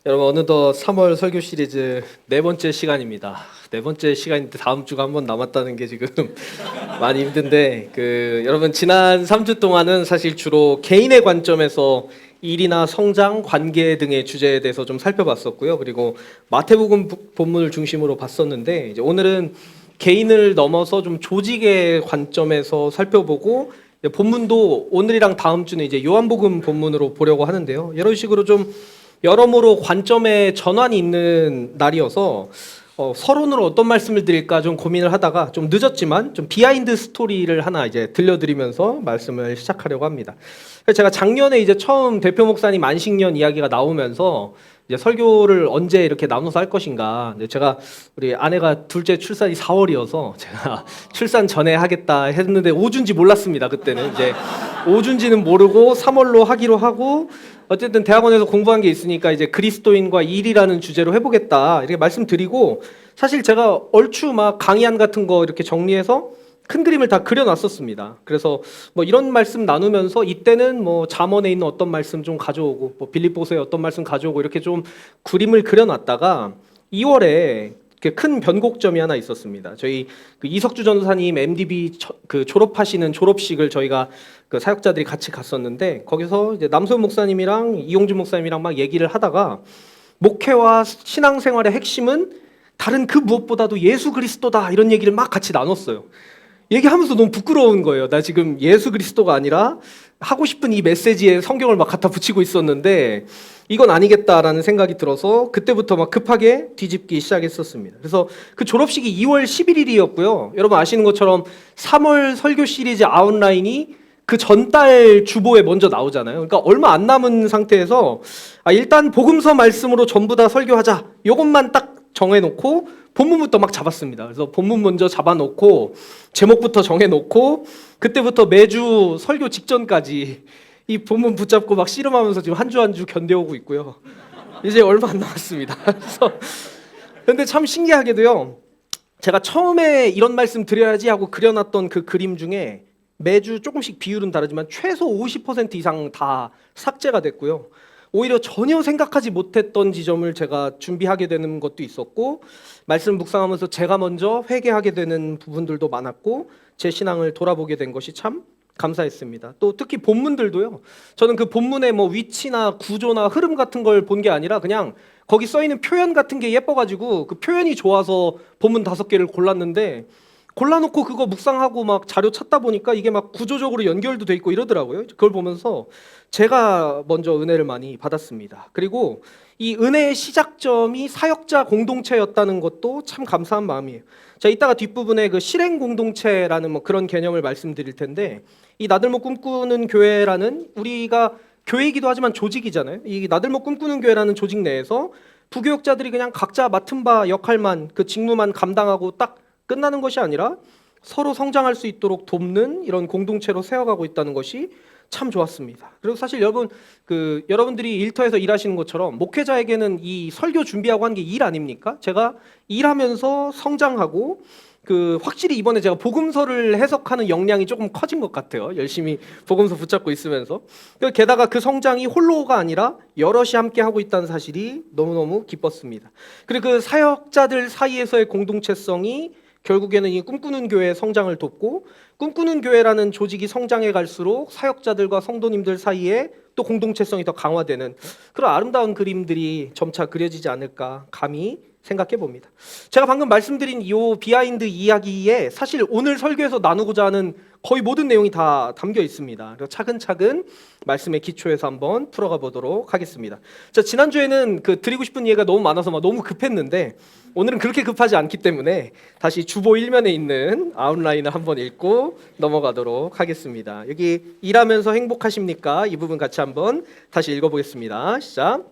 여러분 어느덧 3월 설교 시리즈 네 번째 시간입니다. 네 번째 시간인데 다음 주가 한 번 남았다는 게 지금 많이 힘든데 여러분 지난 3주 동안은 사실 주로 개인의 관점에서 일이나 성장, 관계 등의 주제에 대해서 좀 살펴봤었고요. 그리고 마태복음 본문을 중심으로 봤었는데 이제 오늘은 개인을 넘어서 좀 조직의 관점에서 살펴보고 본문도 오늘이랑 다음 주는 이제 요한복음 본문으로 보려고 하는데요. 이런 식으로 좀 여러모로 관점의 전환이 있는 날이어서 서론으로 어떤 말씀을 드릴까 좀 고민을 하다가 좀 늦었지만 좀 비하인드 스토리를 하나 이제 들려드리면서 말씀을 시작하려고 합니다. 제가 작년에 이제 처음 대표 목사님 안식년 이야기가 나오면서 이제 설교를 언제 이렇게 나눠서 할 것인가. 제가 우리 아내가 둘째 출산이 4월이어서 제가 출산 전에 하겠다 했는데 5주인지 몰랐습니다. 그때는 이제 5주인지는 모르고 3월로 하기로 하고 어쨌든 대학원에서 공부한 게 있으니까 이제 그리스도인과 일이라는 주제로 해보겠다 이렇게 말씀드리고 사실 제가 얼추 막 강의안 같은 거 이렇게 정리해서 큰 그림을 다 그려놨었습니다. 그래서 뭐 이런 말씀 나누면서 이때는 뭐 잠언에 있는 어떤 말씀 좀 가져오고 뭐 빌립보서의 어떤 말씀 가져오고 이렇게 좀 그림을 그려놨다가 2월에 큰 변곡점이 하나 있었습니다. 저희 이석주 전도사님 MDB 졸업하시는 졸업식을 저희가 사역자들이 같이 갔었는데 거기서 이제 남소연 목사님이랑 이용준 목사님이랑 막 얘기를 하다가 목회와 신앙생활의 핵심은 다른 그 무엇보다도 예수 그리스도다 이런 얘기를 막 같이 나눴어요. 얘기하면서 너무 부끄러운 거예요. 나 지금 예수 그리스도가 아니라 하고 싶은 이 메시지에 성경을 막 갖다 붙이고 있었는데 이건 아니겠다라는 생각이 들어서 그때부터 막 급하게 뒤집기 시작했었습니다. 그래서 그 졸업식이 2월 11일이었고요. 여러분 아시는 것처럼 3월 설교 시리즈 아웃라인이 그 전달 주보에 먼저 나오잖아요. 그러니까 얼마 안 남은 상태에서 일단 복음서 말씀으로 전부 다 설교하자. 이것만 딱 정해놓고 본문부터 막 잡았습니다. 그래서 본문 먼저 잡아놓고 제목부터 정해놓고 그때부터 매주 설교 직전까지 이 본문 붙잡고 막 씨름하면서 지금 한 주 한 주 견뎌오고 있고요. 이제 얼마 안 남았습니다. 그래서 근데 참 신기하게도요. 제가 처음에 이런 말씀 드려야지 하고 그려놨던 그 그림 중에 매주 조금씩 비율은 다르지만 최소 50% 이상 다 삭제가 됐고요. 오히려 전혀 생각하지 못했던 지점을 제가 준비하게 되는 것도 있었고 말씀 묵상하면서 제가 먼저 회개하게 되는 부분들도 많았고 제 신앙을 돌아보게 된 것이 참 감사했습니다. 또 특히 본문들도요. 저는 그 본문의 뭐 위치나 구조나 흐름 같은 걸 본 게 아니라 그냥 거기 써 있는 표현 같은 게 예뻐가지고 그 표현이 좋아서 본문 5개를 골랐는데 골라놓고 그거 묵상하고 막 자료 찾다 보니까 이게 막 구조적으로 연결도 돼 있고 이러더라고요. 그걸 보면서 제가 먼저 은혜를 많이 받았습니다. 그리고 이 은혜의 시작점이 사역자 공동체였다는 것도 참 감사한 마음이에요. 자, 이따가 뒷부분에 그 실행 공동체라는 뭐 그런 개념을 말씀드릴 텐데 이 나들목 꿈꾸는 교회라는 우리가 교회이기도 하지만 조직이잖아요. 이 나들목 꿈꾸는 교회라는 조직 내에서 부교역자들이 그냥 각자 맡은 바 역할만 그 직무만 감당하고 딱 끝나는 것이 아니라 서로 성장할 수 있도록 돕는 이런 공동체로 세워가고 있다는 것이 참 좋았습니다. 그리고 사실 여러분 여러분들이 일터에서 일하시는 것처럼 목회자에게는 이 설교 준비하고 하는 게 일 아닙니까? 제가 일하면서 성장하고 확실히 이번에 제가 복음서를 해석하는 역량이 조금 커진 것 같아요. 열심히 복음서 붙잡고 있으면서 게다가 그 성장이 홀로가 아니라 여럿이 함께 하고 있다는 사실이 너무너무 기뻤습니다. 그리고 그 사역자들 사이에서의 공동체성이 결국에는 이 꿈꾸는 교회의 성장을 돕고 꿈꾸는 교회라는 조직이 성장해 갈수록 사역자들과 성도님들 사이에 또 공동체성이 더 강화되는 그런 아름다운 그림들이 점차 그려지지 않을까 감히 생각해 봅니다. 제가 방금 말씀드린 이 비하인드 이야기에 사실 오늘 설교에서 나누고자 하는 거의 모든 내용이 다 담겨 있습니다. 그래서 차근차근 말씀의 기초에서 한번 풀어가 보도록 하겠습니다. 자, 지난주에는 드리고 싶은 얘기가 너무 많아서 너무 급했는데 오늘은 그렇게 급하지 않기 때문에 다시 주보 1면에 있는 아웃라인을 한번 읽고 넘어가도록 하겠습니다. 여기 일하면서 행복하십니까? 이 부분 같이 한번 다시 읽어보겠습니다. 시작.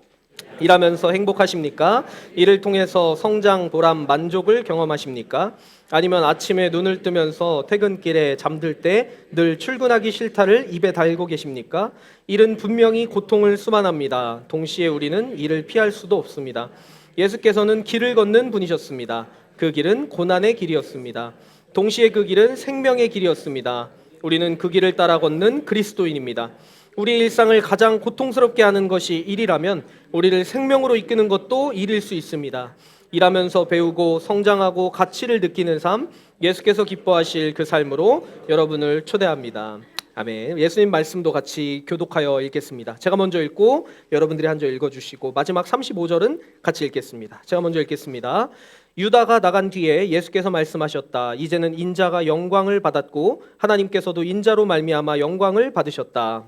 일하면서 행복하십니까? 일을 통해서 성장, 보람, 만족을 경험하십니까? 아니면 아침에 눈을 뜨면서 퇴근길에 잠들 때 늘 출근하기 싫다를 입에 달고 계십니까? 일은 분명히 고통을 수반합니다. 동시에 우리는 이를 피할 수도 없습니다. 예수께서는 길을 걷는 분이셨습니다. 그 길은 고난의 길이었습니다. 동시에 그 길은 생명의 길이었습니다. 우리는 그 길을 따라 걷는 그리스도인입니다. 우리 일상을 가장 고통스럽게 하는 것이 일이라면 우리를 생명으로 이끄는 것도 일일 수 있습니다. 일하면서 배우고 성장하고 가치를 느끼는 삶, 예수께서 기뻐하실 그 삶으로 여러분을 초대합니다. 아멘. 예수님 말씀도 같이 교독하여 읽겠습니다. 제가 먼저 읽고 여러분들이 한 절 읽어주시고 마지막 35절은 같이 읽겠습니다. 제가 먼저 읽겠습니다. 유다가 나간 뒤에 예수께서 말씀하셨다. 이제는 인자가 영광을 받았고 하나님께서도 인자로 말미암아 영광을 받으셨다.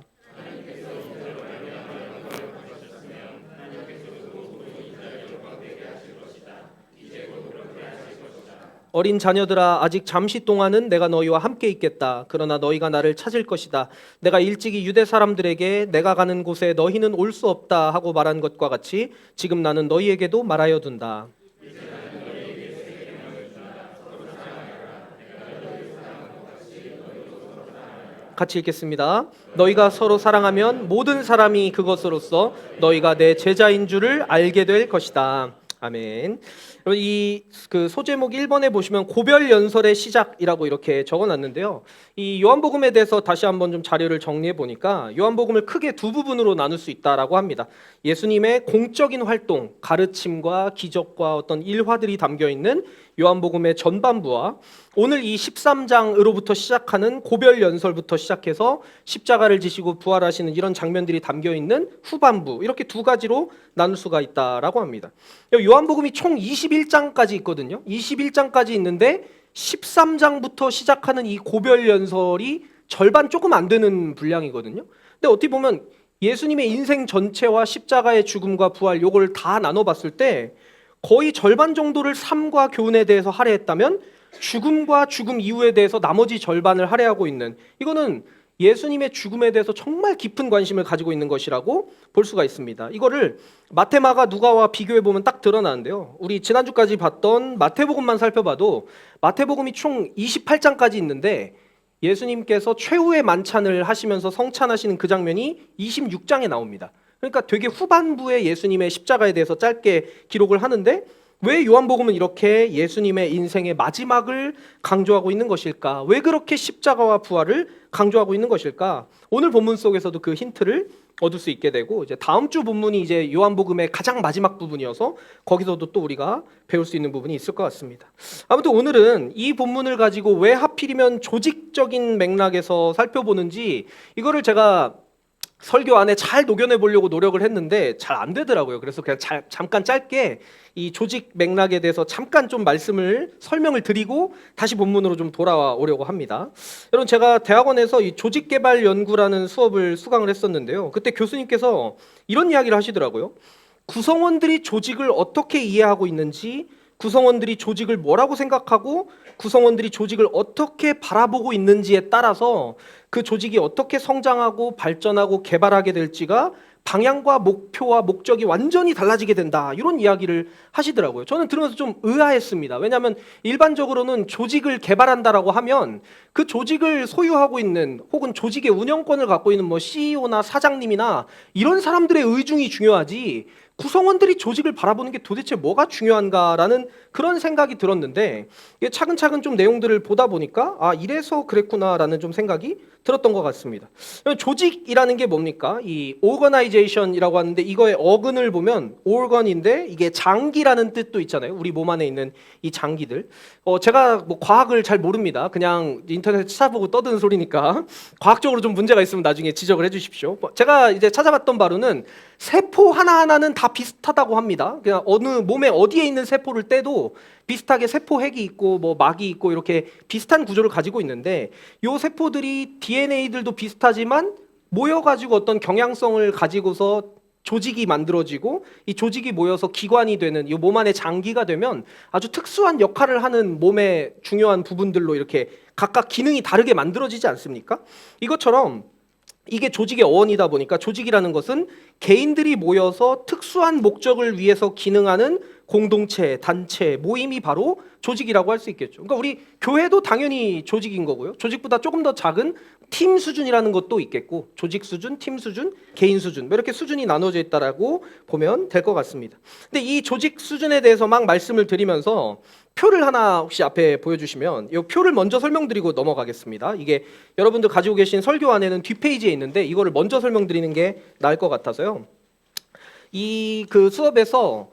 어린 자녀들아, 아직 잠시 동안은 내가 너희와 함께 있겠다. 그러나 너희가 나를 찾을 것이다. 내가 일찍이 유대 사람들에게 내가 가는 곳에 너희는 올 수 없다 하고 말한 것과 같이 지금 나는 너희에게도 말하여 둔다. 같이 읽겠습니다. 너희가 서로 사랑하면 모든 사람이 그것으로써 너희가 내 제자인 줄을 알게 될 것이다. 아멘. 여러분 이 소제목 1번에 보시면 고별 연설의 시작이라고 이렇게 적어놨는데요. 이 요한복음에 대해서 다시 한번 좀 자료를 정리해 보니까 요한복음을 크게 두 부분으로 나눌 수 있다라고 합니다. 예수님의 공적인 활동, 가르침과 기적과 어떤 일화들이 담겨 있는 요한복음의 전반부와 오늘 이 13장으로부터 시작하는 고별 연설부터 시작해서 십자가를 지시고 부활하시는 이런 장면들이 담겨 있는 후반부, 이렇게 두 가지로 나눌 수가 있다라고 합니다. 요한복음이 총 21장까지 있거든요. 21장까지 있는데 13장부터 시작하는 이 고별 연설이 절반 조금 안 되는 분량이거든요. 근데 어떻게 보면 예수님의 인생 전체와 십자가의 죽음과 부활 요걸 다 나눠봤을 때 거의 절반 정도를 삶과 교훈에 대해서 할애했다면 죽음과 죽음 이후에 대해서 나머지 절반을 할애하고 있는, 이거는 예수님의 죽음에 대해서 정말 깊은 관심을 가지고 있는 것이라고 볼 수가 있습니다. 이거를 마테마가 누가와 비교해 보면 딱 드러나는데요. 우리 지난주까지 봤던 마태복음만 살펴봐도 마태복음이 총 28장까지 있는데 예수님께서 최후의 만찬을 하시면서 성찬하시는 그 장면이 26장에 나옵니다. 그러니까 되게 후반부에 예수님의 십자가에 대해서 짧게 기록을 하는데 왜 요한복음은 이렇게 예수님의 인생의 마지막을 강조하고 있는 것일까? 왜 그렇게 십자가와 부활을 강조하고 있는 것일까? 오늘 본문 속에서도 그 힌트를 얻을 수 있게 되고, 이제 다음 주 본문이 이제 요한복음의 가장 마지막 부분이어서 거기서도 또 우리가 배울 수 있는 부분이 있을 것 같습니다. 아무튼 오늘은 이 본문을 가지고 왜 하필이면 조직적인 맥락에서 살펴보는지, 이거를 제가 설교 안에 잘 녹여내 보려고 노력을 했는데 잘 안 되더라고요. 그래서 그냥 잠깐 짧게 이 조직 맥락에 대해서 잠깐 좀 설명을 드리고 다시 본문으로 좀 돌아오려고 합니다. 여러분, 제가 대학원에서 이 조직개발 연구라는 수업을 수강을 했었는데요. 그때 교수님께서 이런 이야기를 하시더라고요. 구성원들이 조직을 어떻게 이해하고 있는지, 구성원들이 조직을 뭐라고 생각하고 구성원들이 조직을 어떻게 바라보고 있는지에 따라서 그 조직이 어떻게 성장하고 발전하고 개발하게 될지가 방향과 목표와 목적이 완전히 달라지게 된다, 이런 이야기를 하시더라고요. 저는 들으면서 좀 의아했습니다. 왜냐하면 일반적으로는 조직을 개발한다라고 하면 그 조직을 소유하고 있는 혹은 조직의 운영권을 갖고 있는 뭐 CEO나 사장님이나 이런 사람들의 의중이 중요하지 구성원들이 조직을 바라보는 게 도대체 뭐가 중요한가라는 그런 생각이 들었는데, 차근차근 좀 내용들을 보다 보니까 아, 이래서 그랬구나라는 좀 생각이 들었던 것 같습니다. 조직이라는 게 뭡니까? 이 organization이라고 하는데 이거의 어근을 보면 organ인데 이게 장기라는 뜻도 있잖아요. 우리 몸 안에 있는 이 장기들. 제가 뭐 과학을 잘 모릅니다. 그냥 인터넷 찾아보고 떠드는 소리니까 과학적으로 좀 문제가 있으면 나중에 지적을 해주십시오. 제가 이제 찾아봤던 바로는 세포 하나하나는 다 비슷하다고 합니다. 그냥 어느 몸에 어디에 있는 세포를 떼도 비슷하게 세포핵이 있고 뭐 막이 있고 이렇게 비슷한 구조를 가지고 있는데, 요 세포들이 DNA들도 비슷하지만 모여가지고 어떤 경향성을 가지고서 조직이 만들어지고 이 조직이 모여서 기관이 되는, 이 몸 안에 장기가 되면 아주 특수한 역할을 하는 몸의 중요한 부분들로 이렇게 각각 기능이 다르게 만들어지지 않습니까? 이것처럼 이게 조직의 어원이다 보니까 조직이라는 것은 개인들이 모여서 특수한 목적을 위해서 기능하는 공동체, 단체, 모임이 바로 조직이라고 할 수 있겠죠. 그러니까 우리 교회도 당연히 조직인 거고요. 조직보다 조금 더 작은 팀 수준이라는 것도 있겠고, 조직 수준, 팀 수준, 개인 수준, 뭐 이렇게 수준이 나눠져 있다라고 보면 될 것 같습니다. 근데 이 조직 수준에 대해서 막 말씀을 드리면서 표를 하나 혹시 앞에 보여주시면, 이 표를 먼저 설명드리고 넘어가겠습니다. 이게 여러분들 가지고 계신 설교 안에는 뒷페이지에 있는데 이거를 먼저 설명드리는 게 나을 것 같아서요. 이 그 수업에서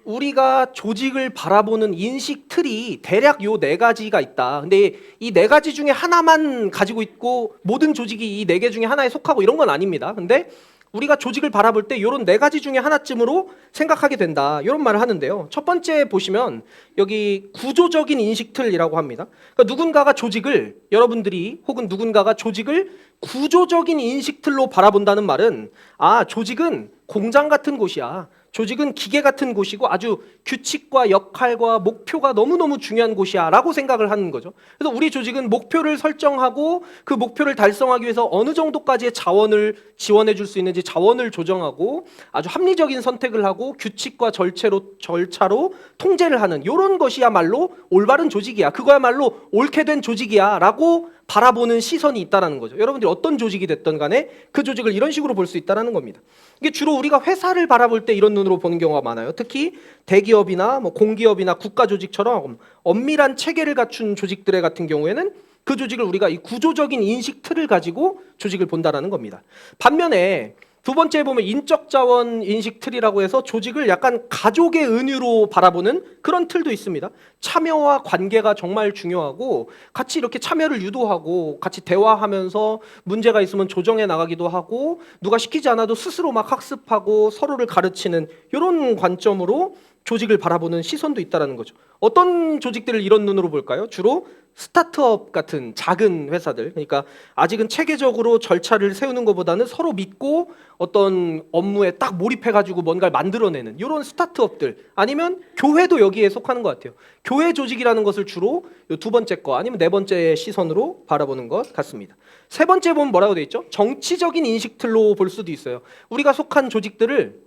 우리가 조직을 바라보는 인식 틀이 대략 요 네 가지가 있다. 근데 이 네 가지 중에 하나만 가지고 있고 모든 조직이 이 네 개 중에 하나에 속하고 이런 건 아닙니다. 근데 우리가 조직을 바라볼 때 요런 네 가지 중에 하나쯤으로 생각하게 된다. 이런 말을 하는데요. 첫 번째 보시면 여기 구조적인 인식 틀이라고 합니다. 그러니까 누군가가 조직을, 여러분들이 혹은 누군가가 조직을 구조적인 인식 틀로 바라본다는 말은, 아, 조직은 공장 같은 곳이야. 조직은 기계 같은 곳이고 아주 규칙과 역할과 목표가 너무너무 중요한 곳이야 라고 생각을 하는 거죠. 그래서 우리 조직은 목표를 설정하고 그 목표를 달성하기 위해서 어느 정도까지의 자원을 지원해 줄 수 있는지 자원을 조정하고 아주 합리적인 선택을 하고 규칙과 절차로 통제를 하는 이런 것이야말로 올바른 조직이야. 그거야말로 옳게 된 조직이야 라고 바라보는 시선이 있다는 거죠. 여러분들이 어떤 조직이 됐든 간에 그 조직을 이런 식으로 볼 수 있다는 겁니다. 이게 주로 우리가 회사를 바라볼 때 이런 눈으로 보는 경우가 많아요. 특히 대기업이나 뭐 공기업이나 국가 조직처럼 엄밀한 체계를 갖춘 조직들의 같은 경우에는 그 조직을 우리가 이 구조적인 인식 틀을 가지고 조직을 본다라는 겁니다. 반면에 두 번째 보면 인적 자원 인식 틀이라고 해서 조직을 약간 가족의 은유로 바라보는 그런 틀도 있습니다. 참여와 관계가 정말 중요하고 같이 이렇게 참여를 유도하고 같이 대화하면서 문제가 있으면 조정해 나가기도 하고 누가 시키지 않아도 스스로 막 학습하고 서로를 가르치는 이런 관점으로 조직을 바라보는 시선도 있다는 거죠. 어떤 조직들을 이런 눈으로 볼까요? 주로 스타트업 같은 작은 회사들, 그러니까 아직은 체계적으로 절차를 세우는 것보다는 서로 믿고 어떤 업무에 딱 몰입해가지고 뭔가를 만들어내는 이런 스타트업들, 아니면 교회도 여기에 속하는 것 같아요. 교회 조직이라는 것을 주로 두 번째 거 아니면 네 번째 시선으로 바라보는 것 같습니다. 세 번째 보면 뭐라고 돼 있죠? 정치적인 인식틀로 볼 수도 있어요. 우리가 속한 조직들을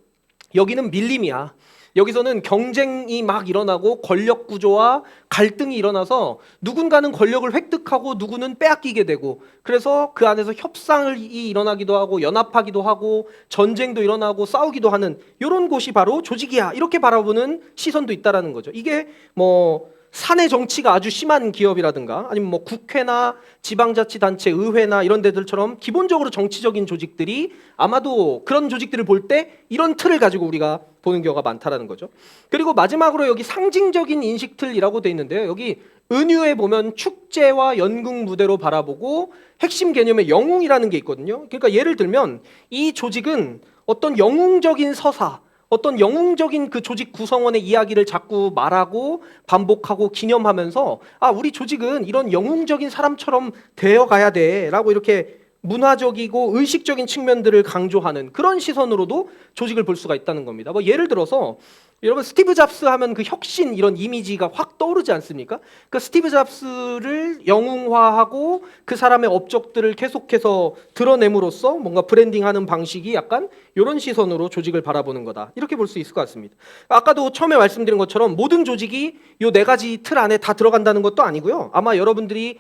여기는 밀림이야. 여기서는 경쟁이 막 일어나고 권력 구조와 갈등이 일어나서 누군가는 권력을 획득하고 누구는 빼앗기게 되고, 그래서 그 안에서 협상이 일어나기도 하고 연합하기도 하고 전쟁도 일어나고 싸우기도 하는 이런 곳이 바로 조직이야, 이렇게 바라보는 시선도 있다라는 거죠. 이게 뭐 사내 정치가 아주 심한 기업이라든가 아니면 뭐 국회나 지방자치단체, 의회나 이런 데들처럼 기본적으로 정치적인 조직들이 아마도 그런 조직들을 볼 때 이런 틀을 가지고 우리가 보는 경우가 많다라는 거죠. 그리고 마지막으로 여기 상징적인 인식틀이라고 돼 있는데요. 여기 은유에 보면 축제와 연극 무대로 바라보고 핵심 개념의 영웅이라는 게 있거든요. 그러니까 예를 들면 이 조직은 어떤 영웅적인 서사, 어떤 영웅적인 그 조직 구성원의 이야기를 자꾸 말하고 반복하고 기념하면서, 아, 우리 조직은 이런 영웅적인 사람처럼 되어가야 돼 라고 이렇게 문화적이고 의식적인 측면들을 강조하는 그런 시선으로도 조직을 볼 수가 있다는 겁니다. 뭐 예를 들어서 여러분 스티브 잡스 하면 그 혁신 이런 이미지가 확 떠오르지 않습니까? 그 스티브 잡스를 영웅화하고 그 사람의 업적들을 계속해서 드러냄으로써 뭔가 브랜딩하는 방식이 약간 이런 시선으로 조직을 바라보는 거다, 이렇게 볼 수 있을 것 같습니다. 아까도 처음에 말씀드린 것처럼 모든 조직이 이 네 가지 틀 안에 다 들어간다는 것도 아니고요. 아마 여러분들이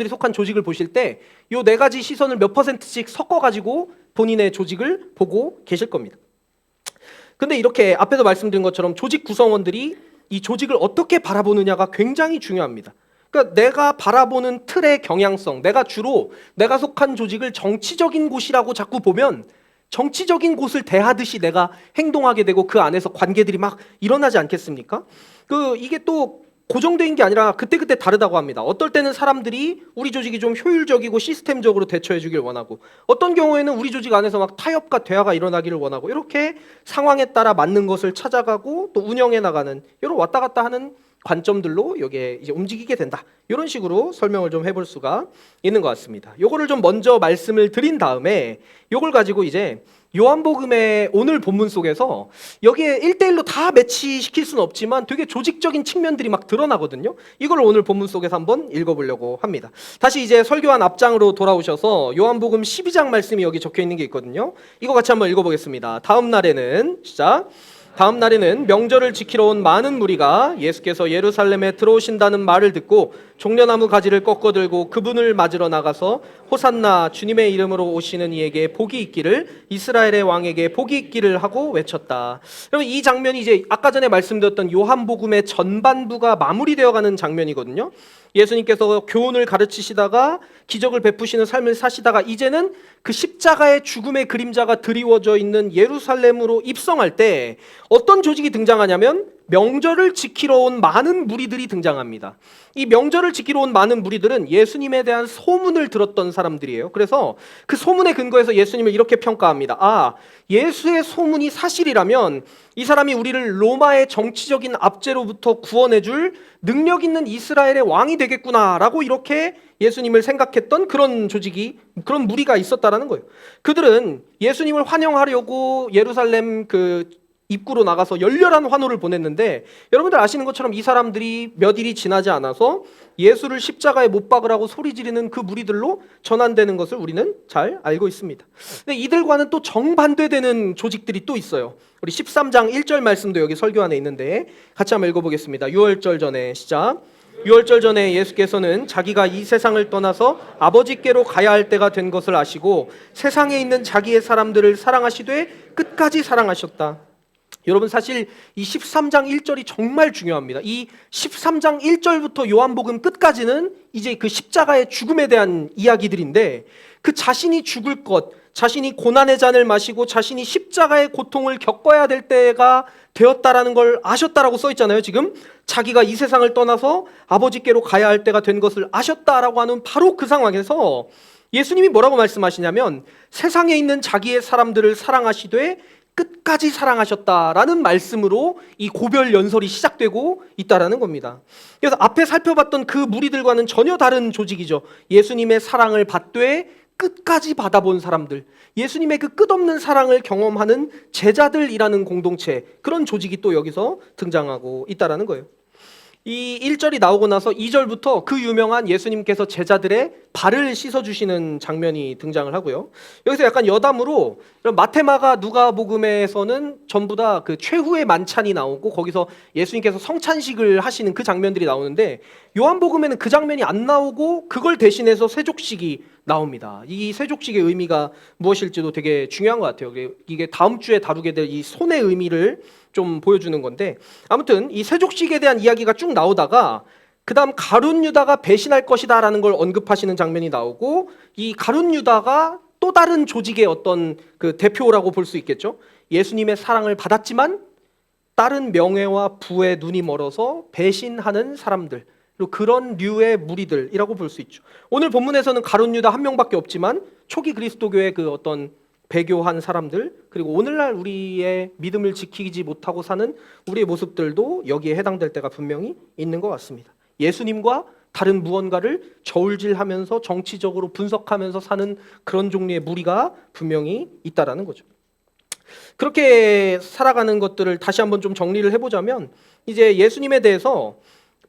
속한 조직을 보실 때 이 네 가지 시선을 몇 %씩 섞어가지고 본인의 조직을 보고 계실 겁니다. 근데 이렇게 앞에서 말씀드린 것처럼 조직 구성원들이 이 조직을 어떻게 바라보느냐가 굉장히 중요합니다. 그러니까 내가 바라보는 틀의 경향성, 내가 속한 조직을 정치적인 곳이라고 자꾸 보면 정치적인 곳을 대하듯이 내가 행동하게 되고 그 안에서 관계들이 막 일어나지 않겠습니까? 이게 또 고정된 게 아니라 그때그때 다르다고 합니다. 어떨 때는 사람들이 우리 조직이 좀 효율적이고 시스템적으로 대처해 주길 원하고, 어떤 경우에는 우리 조직 안에서 막 타협과 대화가 일어나기를 원하고, 이렇게 상황에 따라 맞는 것을 찾아가고 또 운영해 나가는 이런 왔다 갔다 하는 관점들로 여기에 이제 움직이게 된다, 이런 식으로 설명을 좀 해볼 수가 있는 것 같습니다. 요거를 좀 먼저 말씀을 드린 다음에 요걸 가지고 이제 요한복음의 오늘 본문 속에서 여기에 1대1로 다 매치시킬 수는 없지만 되게 조직적인 측면들이 막 드러나거든요. 이걸 오늘 본문 속에서 한번 읽어보려고 합니다. 다시 이제 설교한 앞장으로 돌아오셔서 요한복음 12장 말씀이 여기 적혀 있는 게 있거든요. 이거 같이 한번 읽어보겠습니다. 다음 날에는 시작. 다음 날에는 명절을 지키러 온 많은 무리가 예수께서 예루살렘에 들어오신다는 말을 듣고 종려나무 가지를 꺾어들고 그분을 맞으러 나가서 호산나 주님의 이름으로 오시는 이에게 복이 있기를, 이스라엘의 왕에게 복이 있기를 하고 외쳤다. 여러분, 이 장면이 이제 아까 전에 말씀드렸던 요한복음의 전반부가 마무리되어가는 장면이거든요. 예수님께서 교훈을 가르치시다가 기적을 베푸시는 삶을 사시다가 이제는 그 십자가의 죽음의 그림자가 드리워져 있는 예루살렘으로 입성할 때 어떤 조직이 등장하냐면 명절을 지키러 온 많은 무리들이 등장합니다. 이 명절을 지키러 온 많은 무리들은 예수님에 대한 소문을 들었던 사람들이에요. 그래서 그 소문에 근거해서 예수님을 이렇게 평가합니다. 아, 예수의 소문이 사실이라면 이 사람이 우리를 로마의 정치적인 압제로부터 구원해줄 능력 있는 이스라엘의 왕이 되겠구나라고 이렇게 예수님을 생각했던 그런 조직이, 그런 무리가 있었다라는 거예요. 그들은 예수님을 환영하려고 예루살렘 그 입구로 나가서 열렬한 환호를 보냈는데, 여러분들 아시는 것처럼 이 사람들이 몇 일이 지나지 않아서 예수를 십자가에 못 박으라고 소리 지르는 그 무리들로 전환되는 것을 우리는 잘 알고 있습니다. 근데 이들과는 또 정반대되는 조직들이 또 있어요. 우리 13장 1절 말씀도 여기 설교 안에 있는데 같이 한번 읽어보겠습니다. 유월절 전에 시작. 유월절 전에 예수께서는 자기가 이 세상을 떠나서 아버지께로 가야 할 때가 된 것을 아시고 세상에 있는 자기의 사람들을 사랑하시되 끝까지 사랑하셨다. 여러분, 사실 이 13장 1절이 정말 중요합니다. 이 13장 1절부터 요한복음 끝까지는 이제 그 십자가의 죽음에 대한 이야기들인데, 그 자신이 죽을 것, 자신이 고난의 잔을 마시고 자신이 십자가의 고통을 겪어야 될 때가 되었다라는 걸 아셨다라고 써 있잖아요. 지금 자기가 이 세상을 떠나서 아버지께로 가야 할 때가 된 것을 아셨다라고 하는 바로 그 상황에서 예수님이 뭐라고 말씀하시냐면 세상에 있는 자기의 사람들을 사랑하시되 끝까지 사랑하셨다라는 말씀으로 이 고별 연설이 시작되고 있다라는 겁니다. 그래서 앞에 살펴봤던 그 무리들과는 전혀 다른 조직이죠. 예수님의 사랑을 받되 끝까지 받아본 사람들, 예수님의 그 끝없는 사랑을 경험하는 제자들이라는 공동체, 그런 조직이 또 여기서 등장하고 있다라는 거예요. 이 1절이 나오고 나서 2절부터 그 유명한 예수님께서 제자들의 발을 씻어주시는 장면이 등장을 하고요. 여기서 약간 여담으로 마테마가 누가복음에서는 전부 다 그 최후의 만찬이 나오고 거기서 예수님께서 성찬식을 하시는 그 장면들이 나오는데, 요한복음에는 그 장면이 안 나오고 그걸 대신해서 세족식이 나옵니다. 이 세족식의 의미가 무엇일지도 되게 중요한 것 같아요. 이게 다음 주에 다루게 될 이 손의 의미를 좀 보여주는 건데, 아무튼 이 세족식에 대한 이야기가 쭉 나오다가 그 다음 가룟 유다가 배신할 것이다 라는 걸 언급하시는 장면이 나오고, 이 가룟 유다가 또 다른 조직의 어떤 그 대표라고 볼 수 있겠죠. 예수님의 사랑을 받았지만 다른 명예와 부에 눈이 멀어서 배신하는 사람들, 그리고 그런 류의 무리들이라고 볼 수 있죠. 오늘 본문에서는 가룟 유다 한 명밖에 없지만 초기 그리스도교의 그 어떤 배교한 사람들, 그리고 오늘날 우리의 믿음을 지키지 못하고 사는 우리의 모습들도 여기에 해당될 때가 분명히 있는 것 같습니다. 예수님과 다른 무언가를 저울질하면서 정치적으로 분석하면서 사는 그런 종류의 무리가 분명히 있다라는 거죠. 그렇게 살아가는 것들을 다시 한번 좀 정리를 해보자면, 이제 예수님에 대해서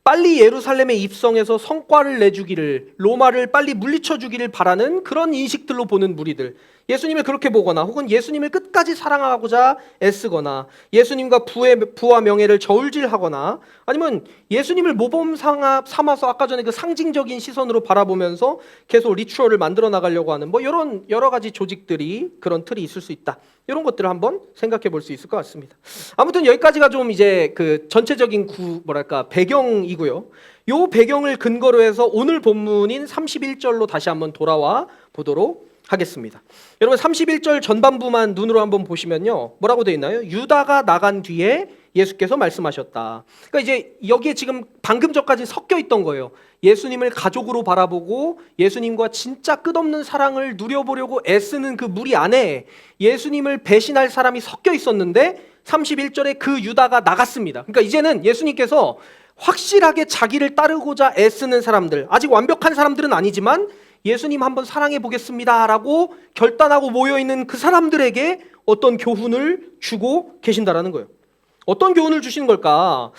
빨리 예루살렘에 입성해서 성과를 내주기를, 로마를 빨리 물리쳐주기를 바라는 그런 인식들로 보는 무리들, 예수님을 그렇게 보거나 혹은 예수님을 끝까지 사랑하고자 애쓰거나 예수님과 부와 명예를 저울질하거나 아니면 예수님을 모범 삼아서 아까 전에 그 상징적인 시선으로 바라보면서 계속 리추얼을 만들어 나가려고 하는 이런 여러 가지 조직들이, 그런 틀이 있을 수 있다. 이런 것들을 한번 생각해 볼 수 있을 것 같습니다. 아무튼 여기까지가 좀 이제 그 전체적인 배경이고요. 요 배경을 근거로 해서 오늘 본문인 31절로 다시 한번 돌아와 보도록 하겠습니다. 여러분, 31절 전반부만 눈으로 한번 보시면요, 뭐라고 되어 있나요? 유다가 나간 뒤에 예수께서 말씀하셨다. 그러니까 이제 여기에 지금 방금 전까지 섞여 있던 거예요. 예수님을 가족으로 바라보고 예수님과 진짜 끝없는 사랑을 누려보려고 애쓰는 그 무리 안에 예수님을 배신할 사람이 섞여 있었는데 31절에 그 유다가 나갔습니다. 그러니까 이제는 예수님께서 확실하게 자기를 따르고자 애쓰는 사람들, 아직 완벽한 사람들은 아니지만 예수님 한번 사랑해 보겠습니다 라고 결단하고 모여있는 그 사람들에게 어떤 교훈을 주고 계신다라는 거예요. 어떤 교훈을 주시는 걸까?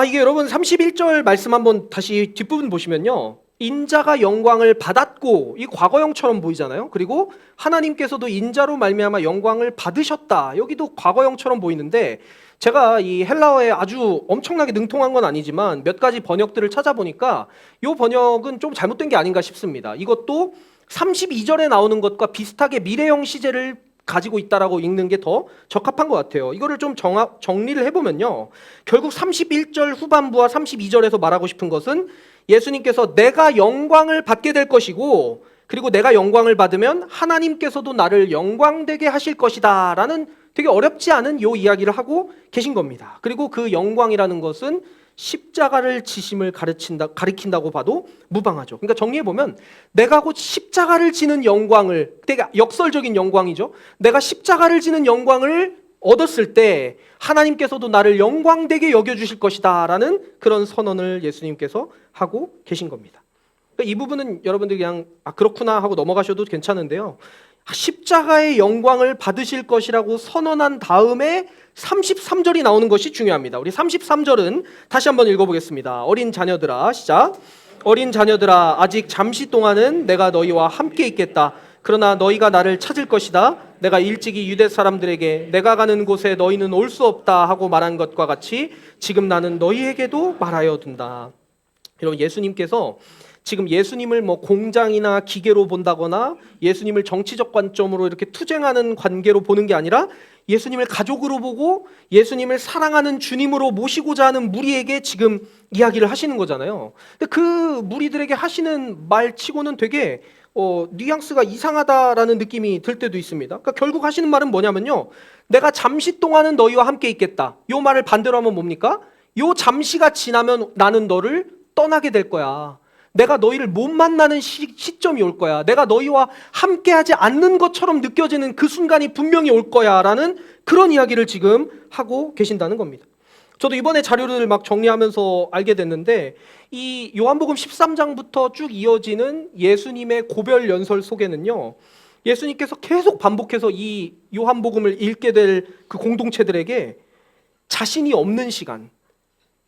이게 여러분 31절 말씀 한번 다시 뒷부분 보시면요, 인자가 영광을 받았고, 이 과거형처럼 보이잖아요. 그리고 하나님께서도 인자로 말미암아 영광을 받으셨다. 여기도 과거형처럼 보이는데, 제가 이 헬라어에 아주 엄청나게 능통한 건 아니지만 몇 가지 번역들을 찾아보니까 이 번역은 좀 잘못된 게 아닌가 싶습니다. 이것도 32절에 나오는 것과 비슷하게 미래형 시제를 가지고 있다라고 읽는 게 더 적합한 것 같아요. 이거를 좀 정리를 해보면요, 결국 31절 후반부와 32절에서 말하고 싶은 것은 예수님께서 내가 영광을 받게 될 것이고, 그리고 내가 영광을 받으면 하나님께서도 나를 영광되게 하실 것이다 라는 되게 어렵지 않은 요 이야기를 하고 계신 겁니다. 그리고 그 영광이라는 것은 십자가를 지심을 가리킨다고 봐도 무방하죠. 그러니까 정리해보면 내가 곧 십자가를 지는 영광을, 되게 역설적인 영광이죠. 내가 십자가를 지는 영광을 얻었을 때 하나님께서도 나를 영광되게 여겨주실 것이다 라는 그런 선언을 예수님께서 하고 계신 겁니다. 그러니까 이 부분은 여러분들이 그냥 그렇구나 하고 넘어가셔도 괜찮은데요, 십자가의 영광을 받으실 것이라고 선언한 다음에 33절이 나오는 것이 중요합니다. 우리 33절은 다시 한번 읽어보겠습니다. 어린 자녀들아, 시작. 어린 자녀들아, 아직 잠시 동안은 내가 너희와 함께 있겠다. 그러나 너희가 나를 찾을 것이다. 내가 일찍이 유대 사람들에게 내가 가는 곳에 너희는 올 수 없다 하고 말한 것과 같이 지금 나는 너희에게도 말하여 둔다. 여러분, 예수님께서 지금 예수님을 뭐 공장이나 기계로 본다거나 예수님을 정치적 관점으로 이렇게 투쟁하는 관계로 보는 게 아니라 예수님을 가족으로 보고 예수님을 사랑하는 주님으로 모시고자 하는 무리에게 지금 이야기를 하시는 거잖아요. 근데 그 무리들에게 하시는 말치고는 되게 뉘앙스가 이상하다라는 느낌이 들 때도 있습니다. 그러니까 결국 하시는 말은 뭐냐면요, 내가 잠시 동안은 너희와 함께 있겠다. 요 말을 반대로 하면 뭡니까? 요 잠시가 지나면 나는 너를 떠나게 될 거야. 내가 너희를 못 만나는 시점이 올 거야. 내가 너희와 함께하지 않는 것처럼 느껴지는 그 순간이 분명히 올 거야 라는 그런 이야기를 지금 하고 계신다는 겁니다. 저도 이번에 자료를 막 정리하면서 알게 됐는데, 이 요한복음 13장부터 쭉 이어지는 예수님의 고별 연설 속에는요, 예수님께서 계속 반복해서 이 요한복음을 읽게 될 그 공동체들에게 자신이 없는 시간,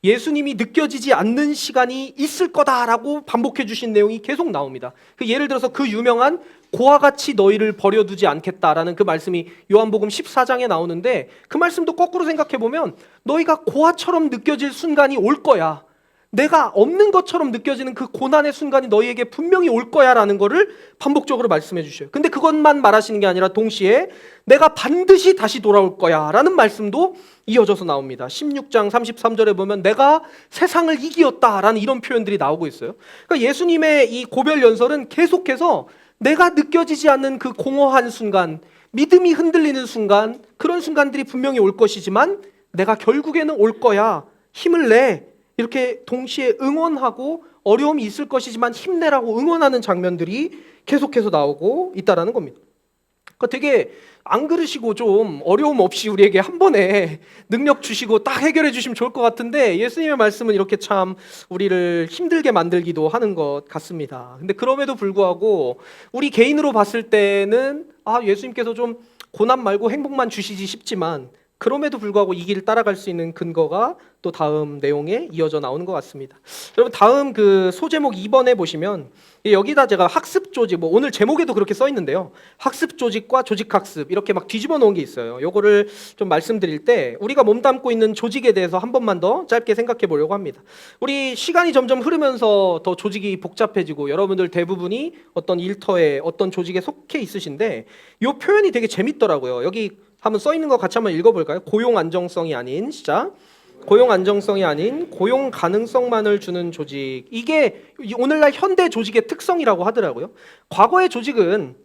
예수님이 느껴지지 않는 시간이 있을 거다라고 반복해 주신 내용이 계속 나옵니다. 예를 들어서 그 유명한 고와 같이 너희를 버려두지 않겠다라는 그 말씀이 요한복음 14장에 나오는데, 그 말씀도 거꾸로 생각해 보면 너희가 고아처럼 느껴질 순간이 올 거야. 내가 없는 것처럼 느껴지는 그 고난의 순간이 너희에게 분명히 올 거야라는 거를 반복적으로 말씀해 주셔요. 근데 그것만 말하시는 게 아니라 동시에 내가 반드시 다시 돌아올 거야라는 말씀도 이어져서 나옵니다. 16장 33절에 보면 내가 세상을 이기었다라는 이런 표현들이 나오고 있어요. 그러니까 예수님의 이 고별 연설은 계속해서 내가 느껴지지 않는 그 공허한 순간, 믿음이 흔들리는 순간, 그런 순간들이 분명히 올 것이지만 내가 결국에는 올 거야, 힘을 내, 이렇게 동시에 응원하고 어려움이 있을 것이지만 힘내라고 응원하는 장면들이 계속해서 나오고 있다라는 겁니다. 그러니까 되게 안 그러시고 좀 어려움 없이 우리에게 한 번에 능력 주시고 딱 해결해 주시면 좋을 것 같은데, 예수님의 말씀은 이렇게 참 우리를 힘들게 만들기도 하는 것 같습니다. 근데 그럼에도 불구하고 우리 개인으로 봤을 때는 예수님께서 좀 고난 말고 행복만 주시지 싶지만, 그럼에도 불구하고 이 길을 따라갈 수 있는 근거가 또 다음 내용에 이어져 나오는 것 같습니다. 여러분, 다음 그 소제목 2번에 보시면 여기다 제가 학습 조직, 오늘 제목에도 그렇게 써 있는데요, 학습 조직과 조직 학습 이렇게 막 뒤집어 놓은 게 있어요. 요거를 좀 말씀드릴 때 우리가 몸담고 있는 조직에 대해서 한 번만 더 짧게 생각해 보려고 합니다. 우리 시간이 점점 흐르면서 더 조직이 복잡해지고 여러분들 대부분이 어떤 일터에 어떤 조직에 속해 있으신데, 요 표현이 되게 재밌더라고요. 여기 한번 써 있는 거 같이 한번 읽어볼까요? 고용 안정성이 아닌, 시작. 고용 안정성이 아닌 고용 가능성만을 주는 조직. 이게 오늘날 현대 조직의 특성이라고 하더라고요. 과거의 조직은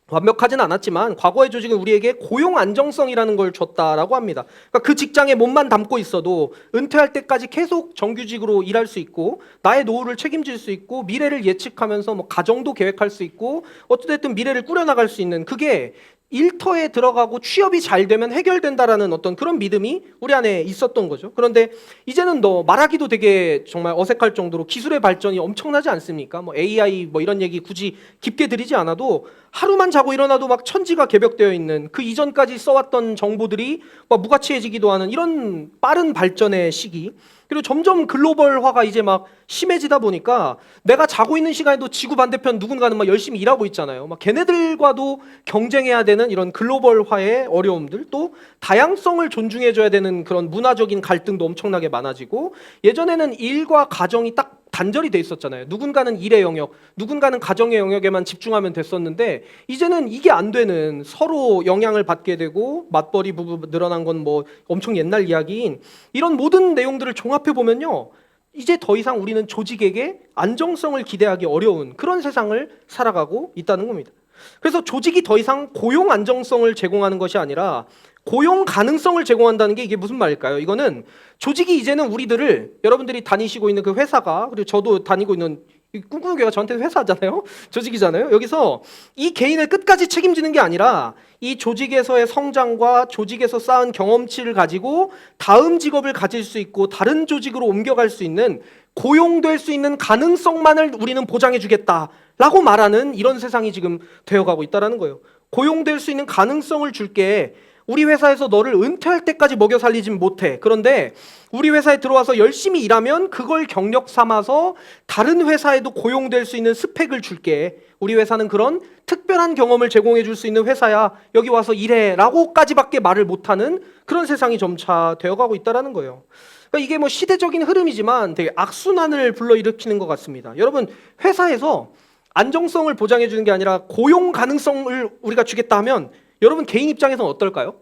완벽하진 않았지만 과거의 조직은 우리에게 고용 안정성이라는 걸 줬다라고 합니다. 그러니까 그 직장에 몸만 담고 있어도 은퇴할 때까지 계속 정규직으로 일할 수 있고, 나의 노후를 책임질 수 있고, 미래를 예측하면서 가정도 계획할 수 있고, 어찌됐든 미래를 꾸려나갈 수 있는, 그게 일터에 들어가고 취업이 잘 되면 해결된다라는 어떤 그런 믿음이 우리 안에 있었던 거죠. 그런데 이제는 말하기도 되게 정말 어색할 정도로 기술의 발전이 엄청나지 않습니까? AI 이런 얘기 굳이 깊게 드리지 않아도 하루만 자고 일어나도 막 천지가 개벽되어 있는, 그 이전까지 써왔던 정보들이 막 무가치해지기도 하는 이런 빠른 발전의 시기, 그리고 점점 글로벌화가 이제 막 심해지다 보니까 내가 자고 있는 시간에도 지구 반대편 누군가는 막 열심히 일하고 있잖아요. 막 걔네들과도 경쟁해야 되는 이런 글로벌화의 어려움들, 또 다양성을 존중해줘야 되는 그런 문화적인 갈등도 엄청나게 많아지고, 예전에는 일과 가정이 딱 단절이 돼 있었잖아요. 누군가는 일의 영역, 누군가는 가정의 영역에만 집중하면 됐었는데, 이제는 이게 안 되는, 서로 영향을 받게 되고 맞벌이 부부 늘어난 건 뭐 엄청 옛날 이야기인 이런 모든 내용들을 종합해 보면요, 이제 더 이상 우리는 조직에게 안정성을 기대하기 어려운 그런 세상을 살아가고 있다는 겁니다. 그래서 조직이 더 이상 고용 안정성을 제공하는 것이 아니라 고용 가능성을 제공한다는 게 이게 무슨 말일까요? 이거는 조직이 이제는 우리들을, 여러분들이 다니시고 있는 그 회사가, 그리고 저도 다니고 있는 이 꿈꾸는 교회가 저한테는 회사잖아요. 조직이잖아요. 여기서 이 개인을 끝까지 책임지는 게 아니라 이 조직에서의 성장과 조직에서 쌓은 경험치를 가지고 다음 직업을 가질 수 있고 다른 조직으로 옮겨갈 수 있는, 고용될 수 있는 가능성만을 우리는 보장해 주겠다라고 말하는 이런 세상이 지금 되어가고 있다는 거예요. 고용될 수 있는 가능성을 줄게. 우리 회사에서 너를 은퇴할 때까지 먹여 살리진 못해. 그런데 우리 회사에 들어와서 열심히 일하면 그걸 경력 삼아서 다른 회사에도 고용될 수 있는 스펙을 줄게. 우리 회사는 그런 특별한 경험을 제공해 줄 수 있는 회사야. 여기 와서 일해 라고까지밖에 말을 못하는 그런 세상이 점차 되어가고 있다는 거예요. 그러니까 이게 뭐 시대적인 흐름이지만 되게 악순환을 불러일으키는 것 같습니다. 여러분, 회사에서 안정성을 보장해 주는 게 아니라 고용 가능성을 우리가 주겠다 하면 여러분 개인 입장에서는 어떨까요?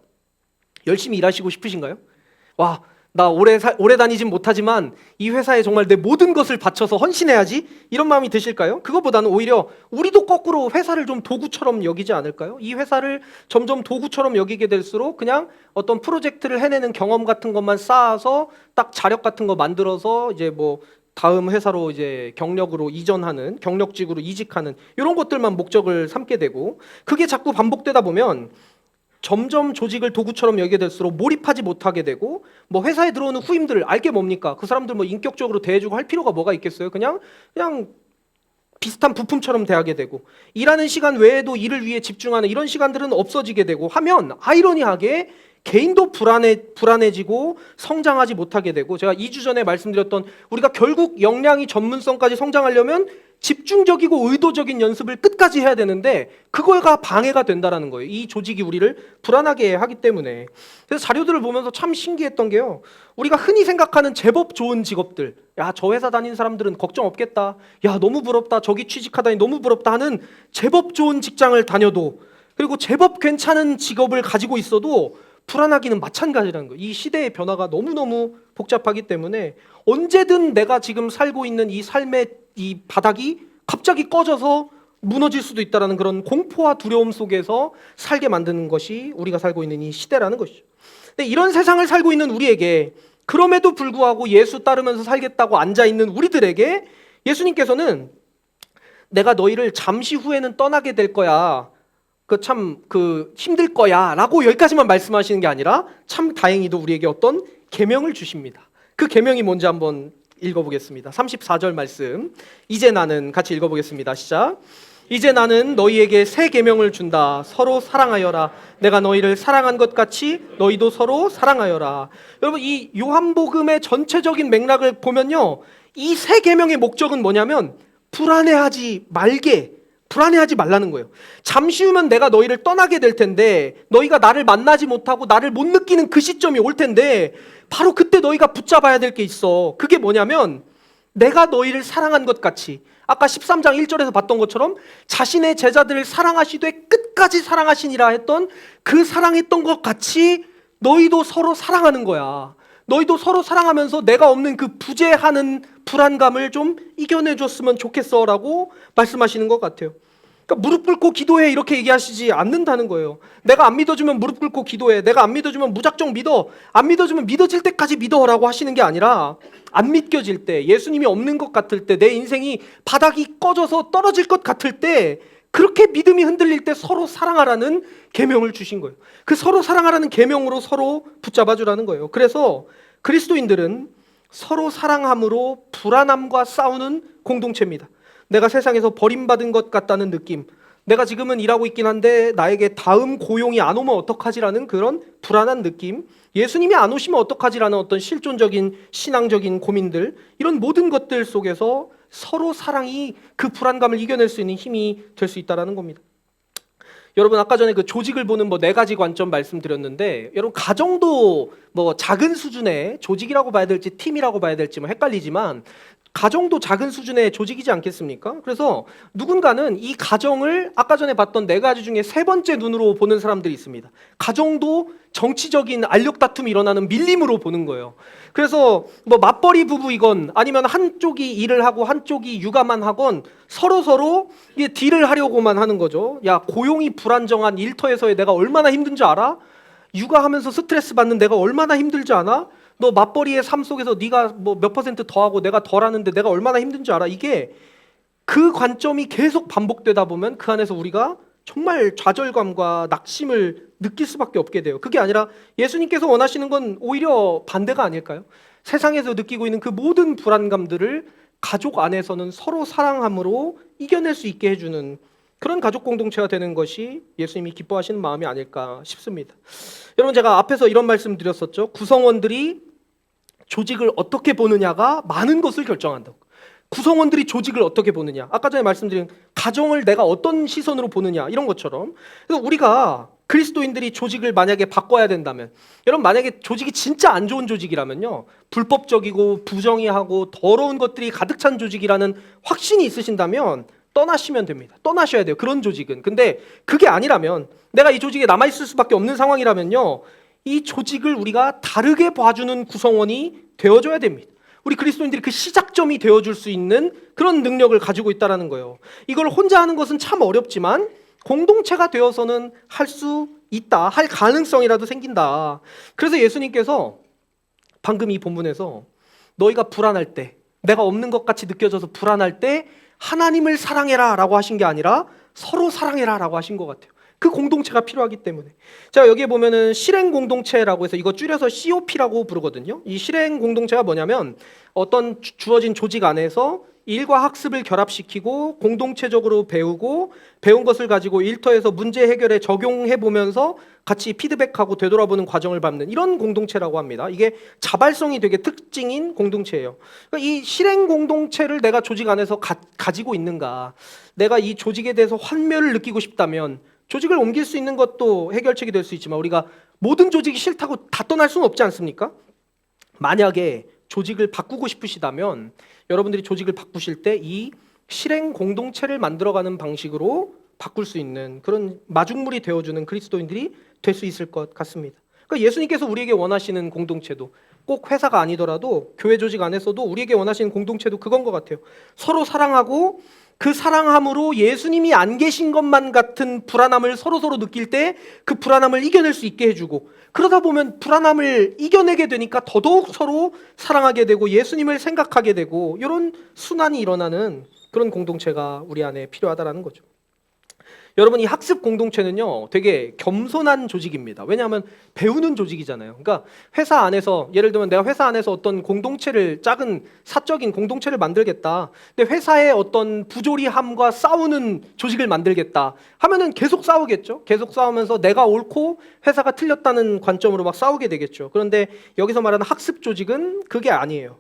열심히 일하시고 싶으신가요? 와, 나 오래 다니진 못하지만 이 회사에 정말 내 모든 것을 바쳐서 헌신해야지, 이런 마음이 드실까요? 그것보다는 오히려 우리도 거꾸로 회사를 좀 도구처럼 여기지 않을까요? 이 회사를 점점 도구처럼 여기게 될수록 그냥 어떤 프로젝트를 해내는 경험 같은 것만 쌓아서 딱 자력 같은 거 만들어서 이제 뭐 다음 회사로 이제 경력으로 이전하는, 경력직으로 이직하는 이런 것들만 목적을 삼게 되고, 그게 자꾸 반복되다 보면 점점 조직을 도구처럼 여기게 될수록 몰입하지 못하게 되고, 뭐 회사에 들어오는 후임들 알게 뭡니까? 그 사람들 뭐 인격적으로 대해주고 할 필요가 뭐가 있겠어요? 그냥 비슷한 부품처럼 대하게 되고, 일하는 시간 외에도 일을 위해 집중하는 이런 시간들은 없어지게 되고 하면, 아이러니하게 개인도 불안해지고 성장하지 못하게 되고, 제가 2주 전에 말씀드렸던, 우리가 결국 역량이 전문성까지 성장하려면 집중적이고 의도적인 연습을 끝까지 해야 되는데 그거가 방해가 된다는 거예요. 이 조직이 우리를 불안하게 하기 때문에. 그래서 자료들을 보면서 참 신기했던 게요, 우리가 흔히 생각하는 제법 좋은 직업들, 야, 저 회사 다니는 사람들은 걱정 없겠다, 야, 너무 부럽다, 저기 취직하다니 너무 부럽다 하는 제법 좋은 직장을 다녀도, 그리고 제법 괜찮은 직업을 가지고 있어도 불안하기는 마찬가지라는 거예요. 이 시대의 변화가 너무너무 복잡하기 때문에 언제든 내가 지금 살고 있는 이 삶의 이 바닥이 갑자기 꺼져서 무너질 수도 있다는 그런 공포와 두려움 속에서 살게 만드는 것이 우리가 살고 있는 이 시대라는 것이죠. 근데 이런 세상을 살고 있는 우리에게, 그럼에도 불구하고 예수 따르면서 살겠다고 앉아있는 우리들에게 예수님께서는 내가 너희를 잠시 후에는 떠나게 될 거야, 그 힘들 거야 라고 여기까지만 말씀하시는 게 아니라 참 다행히도 우리에게 어떤 계명을 주십니다. 그 계명이 뭔지 한번 읽어보겠습니다. 34절 말씀, 이제 나는, 같이 읽어보겠습니다. 시작. 이제 나는 너희에게 새 계명을 준다. 서로 사랑하여라. 내가 너희를 사랑한 것 같이 너희도 서로 사랑하여라. 여러분, 이 요한복음의 전체적인 맥락을 보면요, 이 새 계명의 목적은 뭐냐면 불안해하지 말라는 거예요. 잠시 후면 내가 너희를 떠나게 될 텐데, 너희가 나를 만나지 못하고 나를 못 느끼는 그 시점이 올 텐데, 바로 그때 너희가 붙잡아야 될 게 있어. 그게 뭐냐면 내가 너희를 사랑한 것 같이, 아까 13장 1절에서 봤던 것처럼 자신의 제자들을 사랑하시되 끝까지 사랑하시니라 했던 그 사랑했던 것 같이 너희도 서로 사랑하는 거야. 너희도 서로 사랑하면서 내가 없는 그 부재하는 불안감을 좀 이겨내줬으면 좋겠어 라고 말씀하시는 것 같아요. 그러니까 무릎 꿇고 기도해 이렇게 얘기하시지 않는다는 거예요. 내가 안 믿어주면 무릎 꿇고 기도해, 내가 안 믿어주면 무작정 믿어, 안 믿어주면 믿어질 때까지 믿어 라고 하시는 게 아니라, 안 믿겨질 때, 예수님이 없는 것 같을 때, 내 인생이 바닥이 꺼져서 떨어질 것 같을 때, 그렇게 믿음이 흔들릴 때 서로 사랑하라는 계명을 주신 거예요. 그 서로 사랑하라는 계명으로 서로 붙잡아 주라는 거예요. 그래서 그리스도인들은 서로 사랑함으로 불안함과 싸우는 공동체입니다. 내가 세상에서 버림받은 것 같다는 느낌, 내가 지금은 일하고 있긴 한데 나에게 다음 고용이 안 오면 어떡하지라는 그런 불안한 느낌, 예수님이 안 오시면 어떡하지라는 어떤 실존적인 신앙적인 고민들, 이런 모든 것들 속에서 서로 사랑이 그 불안감을 이겨낼 수 있는 힘이 될 수 있다는 겁니다. 여러분, 아까 전에 그 조직을 보는 네 가지 관점 말씀드렸는데, 여러분 가정도 작은 수준의 조직이라고 봐야 될지 팀이라고 봐야 될지 헷갈리지만, 가정도 작은 수준의 조직이지 않겠습니까? 그래서 누군가는 이 가정을 아까 전에 봤던 네 가지 중에 세 번째 눈으로 보는 사람들이 있습니다. 가정도 정치적인 알력 다툼이 일어나는 밀림으로 보는 거예요. 그래서 맞벌이 부부이건 아니면 한쪽이 일을 하고 한쪽이 육아만 하건 서로 이게 딜을 하려고만 하는 거죠. 야, 고용이 불안정한 일터에서의 내가 얼마나 힘든지 알아? 육아하면서 스트레스 받는 내가 얼마나 힘들지 않아? 너 맞벌이의 삶 속에서 네가 몇 퍼센트 더하고 내가 덜하는데 내가 얼마나 힘든지 알아? 이게 그 관점이 계속 반복되다 보면 그 안에서 우리가 정말 좌절감과 낙심을 느낄 수밖에 없게 돼요. 그게 아니라 예수님께서 원하시는 건 오히려 반대가 아닐까요? 세상에서 느끼고 있는 그 모든 불안감들을 가족 안에서는 서로 사랑함으로 이겨낼 수 있게 해주는 그런 가족 공동체가 되는 것이 예수님이 기뻐하시는 마음이 아닐까 싶습니다. 여러분, 제가 앞에서 이런 말씀 드렸었죠. 구성원들이 조직을 어떻게 보느냐가 많은 것을 결정한다고. 구성원들이 조직을 어떻게 보느냐, 아까 전에 말씀드린 가정을 내가 어떤 시선으로 보느냐, 이런 것처럼. 그래서 우리가 그리스도인들이 조직을 만약에 바꿔야 된다면, 여러분 만약에 조직이 진짜 안 좋은 조직이라면요, 불법적이고 부정의하고 더러운 것들이 가득 찬 조직이라는 확신이 있으신다면 떠나시면 됩니다. 떠나셔야 돼요, 그런 조직은. 근데 그게 아니라면, 내가 이 조직에 남아있을 수밖에 없는 상황이라면요, 이 조직을 우리가 다르게 봐주는 구성원이 되어줘야 됩니다. 우리 그리스도인들이 그 시작점이 되어줄 수 있는 그런 능력을 가지고 있다는 거예요. 이걸 혼자 하는 것은 참 어렵지만 공동체가 되어서는 할 수 있다, 할 가능성이라도 생긴다. 그래서 예수님께서 방금 이 본문에서 너희가 불안할 때, 내가 없는 것 같이 느껴져서 불안할 때 하나님을 사랑해라 라고 하신 게 아니라 서로 사랑해라 라고 하신 것 같아요. 그 공동체가 필요하기 때문에. 자, 여기에 보면은 실행 공동체라고 해서 이거 줄여서 COP라고 부르거든요. 이 실행 공동체가 뭐냐면 어떤 주어진 조직 안에서 일과 학습을 결합시키고 공동체적으로 배우고 배운 것을 가지고 일터에서 문제 해결에 적용해 보면서 같이 피드백하고 되돌아보는 과정을 밟는 이런 공동체라고 합니다. 이게 자발성이 되게 특징인 공동체예요. 그러니까 이 실행 공동체를 내가 조직 안에서 가지고 있는가, 내가 이 조직에 대해서 환멸을 느끼고 싶다면 조직을 옮길 수 있는 것도 해결책이 될 수 있지만 우리가 모든 조직이 싫다고 다 떠날 수는 없지 않습니까? 만약에 조직을 바꾸고 싶으시다면 여러분들이 조직을 바꾸실 때 이 실행 공동체를 만들어가는 방식으로 바꿀 수 있는 그런 마중물이 되어주는 그리스도인들이 될 수 있을 것 같습니다. 그러니까 예수님께서 우리에게 원하시는 공동체도 꼭 회사가 아니더라도 교회 조직 안에서도 우리에게 원하시는 공동체도 그건 것 같아요. 서로 사랑하고 그 사랑함으로 예수님이 안 계신 것만 같은 불안함을 서로 느낄 때 그 불안함을 이겨낼 수 있게 해주고, 그러다 보면 불안함을 이겨내게 되니까 더더욱 서로 사랑하게 되고 예수님을 생각하게 되고, 이런 순환이 일어나는 그런 공동체가 우리 안에 필요하다는 거죠. 여러분, 이 학습 공동체는요 되게 겸손한 조직입니다. 왜냐하면 배우는 조직이잖아요. 그러니까 회사 안에서, 예를 들면 내가 회사 안에서 어떤 공동체를, 작은 사적인 공동체를 만들겠다, 근데 회사의 어떤 부조리함과 싸우는 조직을 만들겠다 하면은 계속 싸우겠죠. 계속 싸우면서 내가 옳고 회사가 틀렸다는 관점으로 막 싸우게 되겠죠. 그런데 여기서 말하는 학습 조직은 그게 아니에요.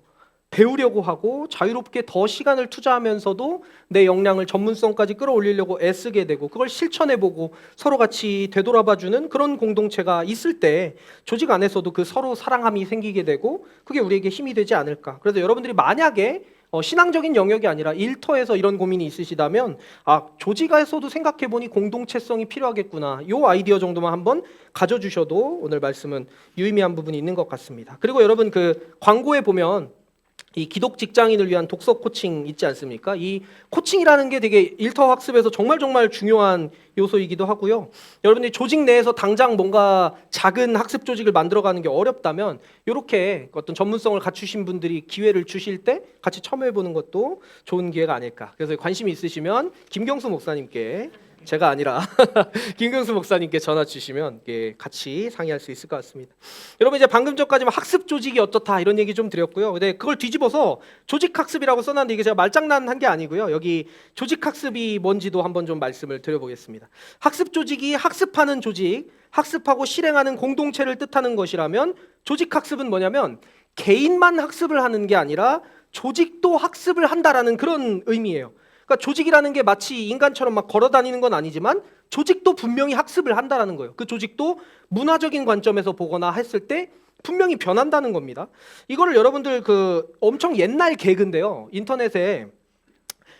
배우려고 하고 자유롭게 더 시간을 투자하면서도 내 역량을, 전문성까지 끌어올리려고 애쓰게 되고 그걸 실천해보고 서로 같이 되돌아봐주는 그런 공동체가 있을 때 조직 안에서도 그 서로 사랑함이 생기게 되고 그게 우리에게 힘이 되지 않을까. 그래서 여러분들이 만약에 신앙적인 영역이 아니라 일터에서 이런 고민이 있으시다면 조직에서도 생각해보니 공동체성이 필요하겠구나, 이 아이디어 정도만 한번 가져주셔도 오늘 말씀은 유의미한 부분이 있는 것 같습니다. 그리고 여러분, 그 광고에 보면 이 기독 직장인을 위한 독서 코칭 있지 않습니까? 이 코칭이라는 게 되게 일터 학습에서 정말 중요한 요소이기도 하고요. 여러분들이 조직 내에서 당장 뭔가 작은 학습 조직을 만들어가는 게 어렵다면 이렇게 어떤 전문성을 갖추신 분들이 기회를 주실 때 같이 참여해보는 것도 좋은 기회가 아닐까. 그래서 관심이 있으시면 김경수 목사님께 제가 아니라 김경수 목사님께 전화 주시면 같이 상의할 수 있을 것 같습니다. 여러분 이제 방금 전까지 학습 조직이 어떻다 이런 얘기 좀 드렸고요. 근데 그걸 뒤집어서 조직 학습이라고 써놨는데 이게 제가 말장난한 게 아니고요. 여기 조직 학습이 뭔지도 한번 좀 말씀을 드려보겠습니다. 학습 조직이 학습하는 조직, 학습하고 실행하는 공동체를 뜻하는 것이라면 조직 학습은 뭐냐면 개인만 학습을 하는 게 아니라 조직도 학습을 한다라는 그런 의미예요. 그러니까 조직이라는 게 마치 인간처럼 막 걸어 다니는 건 아니지만 조직도 분명히 학습을 한다라는 거예요. 그 조직도 문화적인 관점에서 보거나 했을 때 분명히 변한다는 겁니다. 이거를 여러분들 엄청 옛날 개그인데요. 인터넷에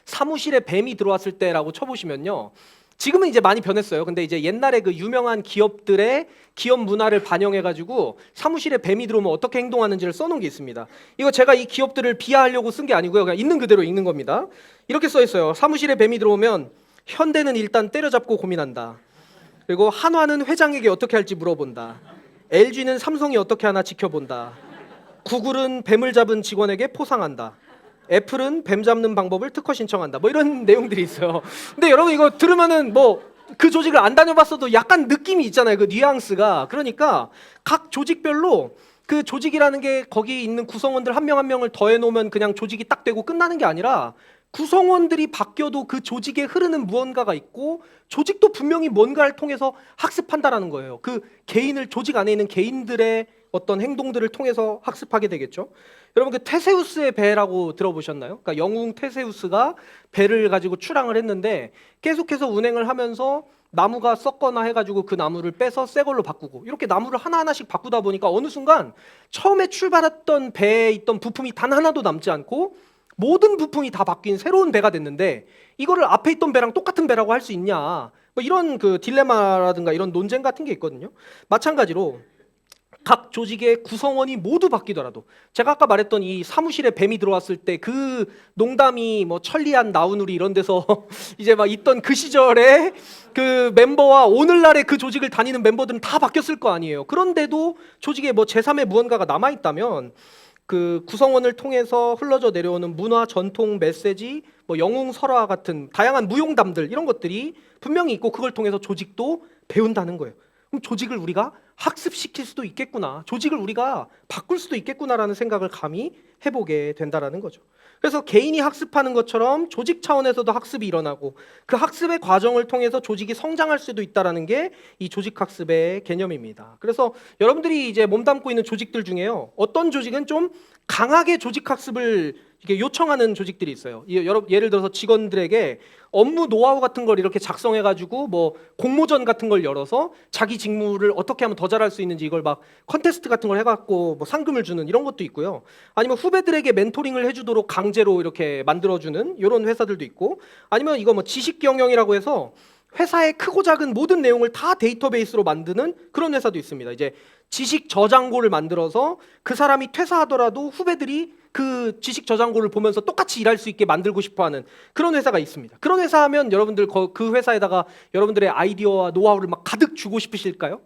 사무실에 뱀이 들어왔을 때라고 쳐보시면요. 지금은 이제 많이 변했어요. 근데 이제 옛날에 그 유명한 기업들의 기업 문화를 반영해가지고 사무실에 뱀이 들어오면 어떻게 행동하는지를 써놓은 게 있습니다. 이거 제가 이 기업들을 비하하려고 쓴 게 아니고요. 그냥 있는 그대로 읽는 겁니다. 이렇게 써 있어요. 사무실에 뱀이 들어오면 현대는 일단 때려잡고 고민한다. 그리고 한화는 회장에게 어떻게 할지 물어본다. LG는 삼성이 어떻게 하나 지켜본다. 구글은 뱀을 잡은 직원에게 포상한다. 애플은 뱀 잡는 방법을 특허 신청한다. 뭐 이런 내용들이 있어요. 근데 여러분 이거 들으면은 뭐 그 조직을 안 다녀봤어도 약간 느낌이 있잖아요. 그 뉘앙스가. 그러니까 각 조직별로 그 조직이라는 게 거기 있는 구성원들 한 명 한 명을 더해놓으면 그냥 조직이 딱 되고 끝나는 게 아니라 구성원들이 바뀌어도 그 조직에 흐르는 무언가가 있고 조직도 분명히 뭔가를 통해서 학습한다라는 거예요. 그 개인을 조직 안에 있는 개인들의 어떤 행동들을 통해서 학습하게 되겠죠. 여러분 그 테세우스의 배라고 들어보셨나요? 그러니까 영웅 테세우스가 배를 가지고 출항을 했는데 계속해서 운행을 하면서 나무가 썩거나 해가지고 그 나무를 빼서 새 걸로 바꾸고 이렇게 나무를 하나하나씩 바꾸다 보니까 어느 순간 처음에 출발했던 배에 있던 부품이 단 하나도 남지 않고 모든 부품이 다 바뀐 새로운 배가 됐는데 이거를 앞에 있던 배랑 똑같은 배라고 할 수 있냐? 뭐 이런 그 딜레마라든가 이런 논쟁 같은 게 있거든요. 마찬가지로 각 조직의 구성원이 모두 바뀌더라도 제가 아까 말했던 이 사무실에 뱀이 들어왔을 때 그 농담이 뭐 천리안 나우누리 이런 데서 이제 막 있던 그 시절에 그 멤버와 오늘날의 그 조직을 다니는 멤버들은 다 바뀌었을 거 아니에요. 그런데도 조직에 뭐 제3의 무언가가 남아 있다면 그 구성원을 통해서 흘러져 내려오는 문화, 전통, 메시지, 뭐 영웅 설화 같은 다양한 무용담들 이런 것들이 분명히 있고 그걸 통해서 조직도 배운다는 거예요. 그럼 조직을 우리가 학습시킬 수도 있겠구나. 조직을 우리가 바꿀 수도 있겠구나라는 생각을 감히 해보게 된다라는 거죠. 그래서 개인이 학습하는 것처럼 조직 차원에서도 학습이 일어나고 그 학습의 과정을 통해서 조직이 성장할 수도 있다라는 게 이 조직 학습의 개념입니다. 그래서 여러분들이 이제 몸담고 있는 조직들 중에요. 어떤 조직은 좀 강하게 조직 학습을 이게 요청하는 조직들이 있어요. 예를 들어서 직원들에게 업무 노하우 같은 걸 이렇게 작성해가지고 뭐 공모전 같은 걸 열어서 자기 직무를 어떻게 하면 더 잘할 수 있는지 이걸 막 컨테스트 같은 걸 해갖고 뭐 상금을 주는 이런 것도 있고요. 아니면 후배들에게 멘토링을 해주도록 강제로 이렇게 만들어주는 이런 회사들도 있고, 아니면 이거 뭐 지식 경영이라고 해서 회사의 크고 작은 모든 내용을 다 데이터베이스로 만드는 그런 회사도 있습니다. 이제 지식 저장고를 만들어서 그 사람이 퇴사하더라도 후배들이 그 지식 저장고를 보면서 똑같이 일할 수 있게 만들고 싶어하는 그런 회사가 있습니다. 그런 회사 하면 여러분들 그 회사에다가 여러분들의 아이디어와 노하우를 막 가득 주고 싶으실까요?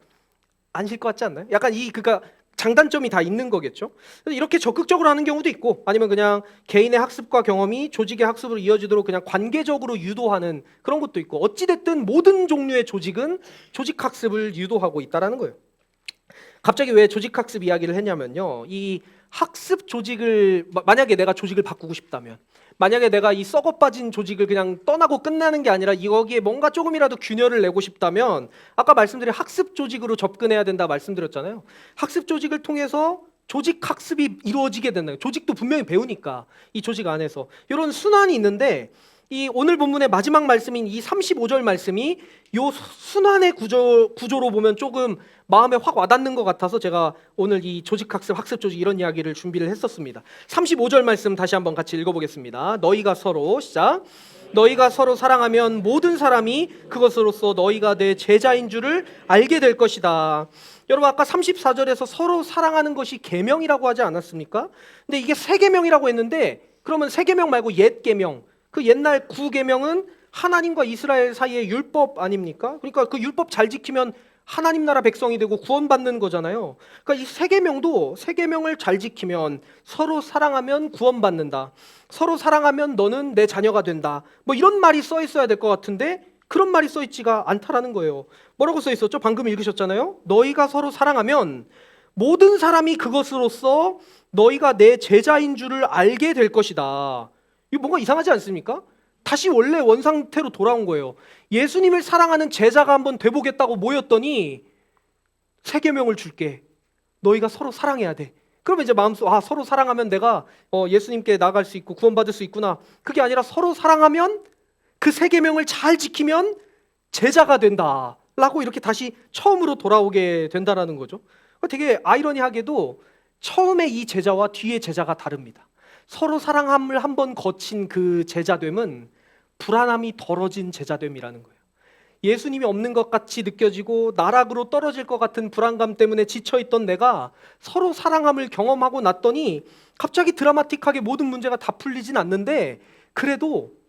아니실 것 같지 않나요? 약간 그러니까 장단점이 다 있는 거겠죠. 이렇게 적극적으로 하는 경우도 있고, 아니면 그냥 개인의 학습과 경험이 조직의 학습으로 이어지도록 그냥 관계적으로 유도하는 그런 것도 있고, 어찌 됐든 모든 종류의 조직은 조직 학습을 유도하고 있다라는 거예요. 갑자기 왜 조직 학습 이야기를 했냐면요. 이 학습 조직을 만약에 내가 조직을 바꾸고 싶다면, 만약에 내가 이 썩어 빠진 조직을 그냥 떠나고 끝나는 게 아니라 여기에 뭔가 조금이라도 균열을 내고 싶다면 아까 말씀드린 학습 조직으로 접근해야 된다 말씀드렸잖아요. 학습 조직을 통해서 조직 학습이 이루어지게 된다. 조직도 분명히 배우니까 이 조직 안에서 이런 순환이 있는데, 이 오늘 본문의 마지막 말씀인 이 35절 말씀이 요 순환의 구조로 보면 조금 마음에 확 와닿는 것 같아서 제가 오늘 이 조직학습, 학습조직 이런 이야기를 준비를 했었습니다. 35절 말씀 다시 한번 같이 읽어보겠습니다. 너희가 서로, 시작. 너희가 서로 사랑하면 모든 사람이 그것으로서 너희가 내 제자인 줄을 알게 될 것이다. 여러분 아까 34절에서 서로 사랑하는 것이 계명이라고 하지 않았습니까? 근데 이게 새 계명이라고 했는데, 그러면 새 계명 말고 옛 계명, 그 옛날 구계명은 하나님과 이스라엘 사이의 율법 아닙니까? 그러니까 그 율법 잘 지키면 하나님 나라 백성이 되고 구원받는 거잖아요. 그러니까 이 새 계명도 새 계명을 잘 지키면, 서로 사랑하면 구원받는다. 서로 사랑하면 너는 내 자녀가 된다. 뭐 이런 말이 써 있어야 될 것 같은데 그런 말이 써 있지가 않다라는 거예요. 뭐라고 써 있었죠? 방금 읽으셨잖아요. 너희가 서로 사랑하면 모든 사람이 그것으로써 너희가 내 제자인 줄을 알게 될 것이다. 이거 뭔가 이상하지 않습니까? 다시 원래 원상태로 돌아온 거예요. 예수님을 사랑하는 제자가 한번 돼보겠다고 모였더니 세 계명을 줄게. 너희가 서로 사랑해야 돼. 그러면 이제 마음속 서로 사랑하면 내가 예수님께 나아갈 수 있고 구원받을 수 있구나. 그게 아니라 서로 사랑하면 그 세 계명을 잘 지키면 제자가 된다라고 이렇게 다시 처음으로 돌아오게 된다라는 거죠. 되게 아이러니하게도 처음에 이 제자와 뒤의 제자가 다릅니다. 서로 사랑함을 한번 거친 그 제자됨은 불안함이 덜어진 제자됨이라는 거예요. 예수님이 없는 것 같이 느껴지고 나락으로 떨어질 것 같은 불안감 때문에 지쳐있던 내가 서로 사랑함을 경험하고 났더니 갑자기 드라마틱하게 모든 문제가 다 풀리진 않는데 그래도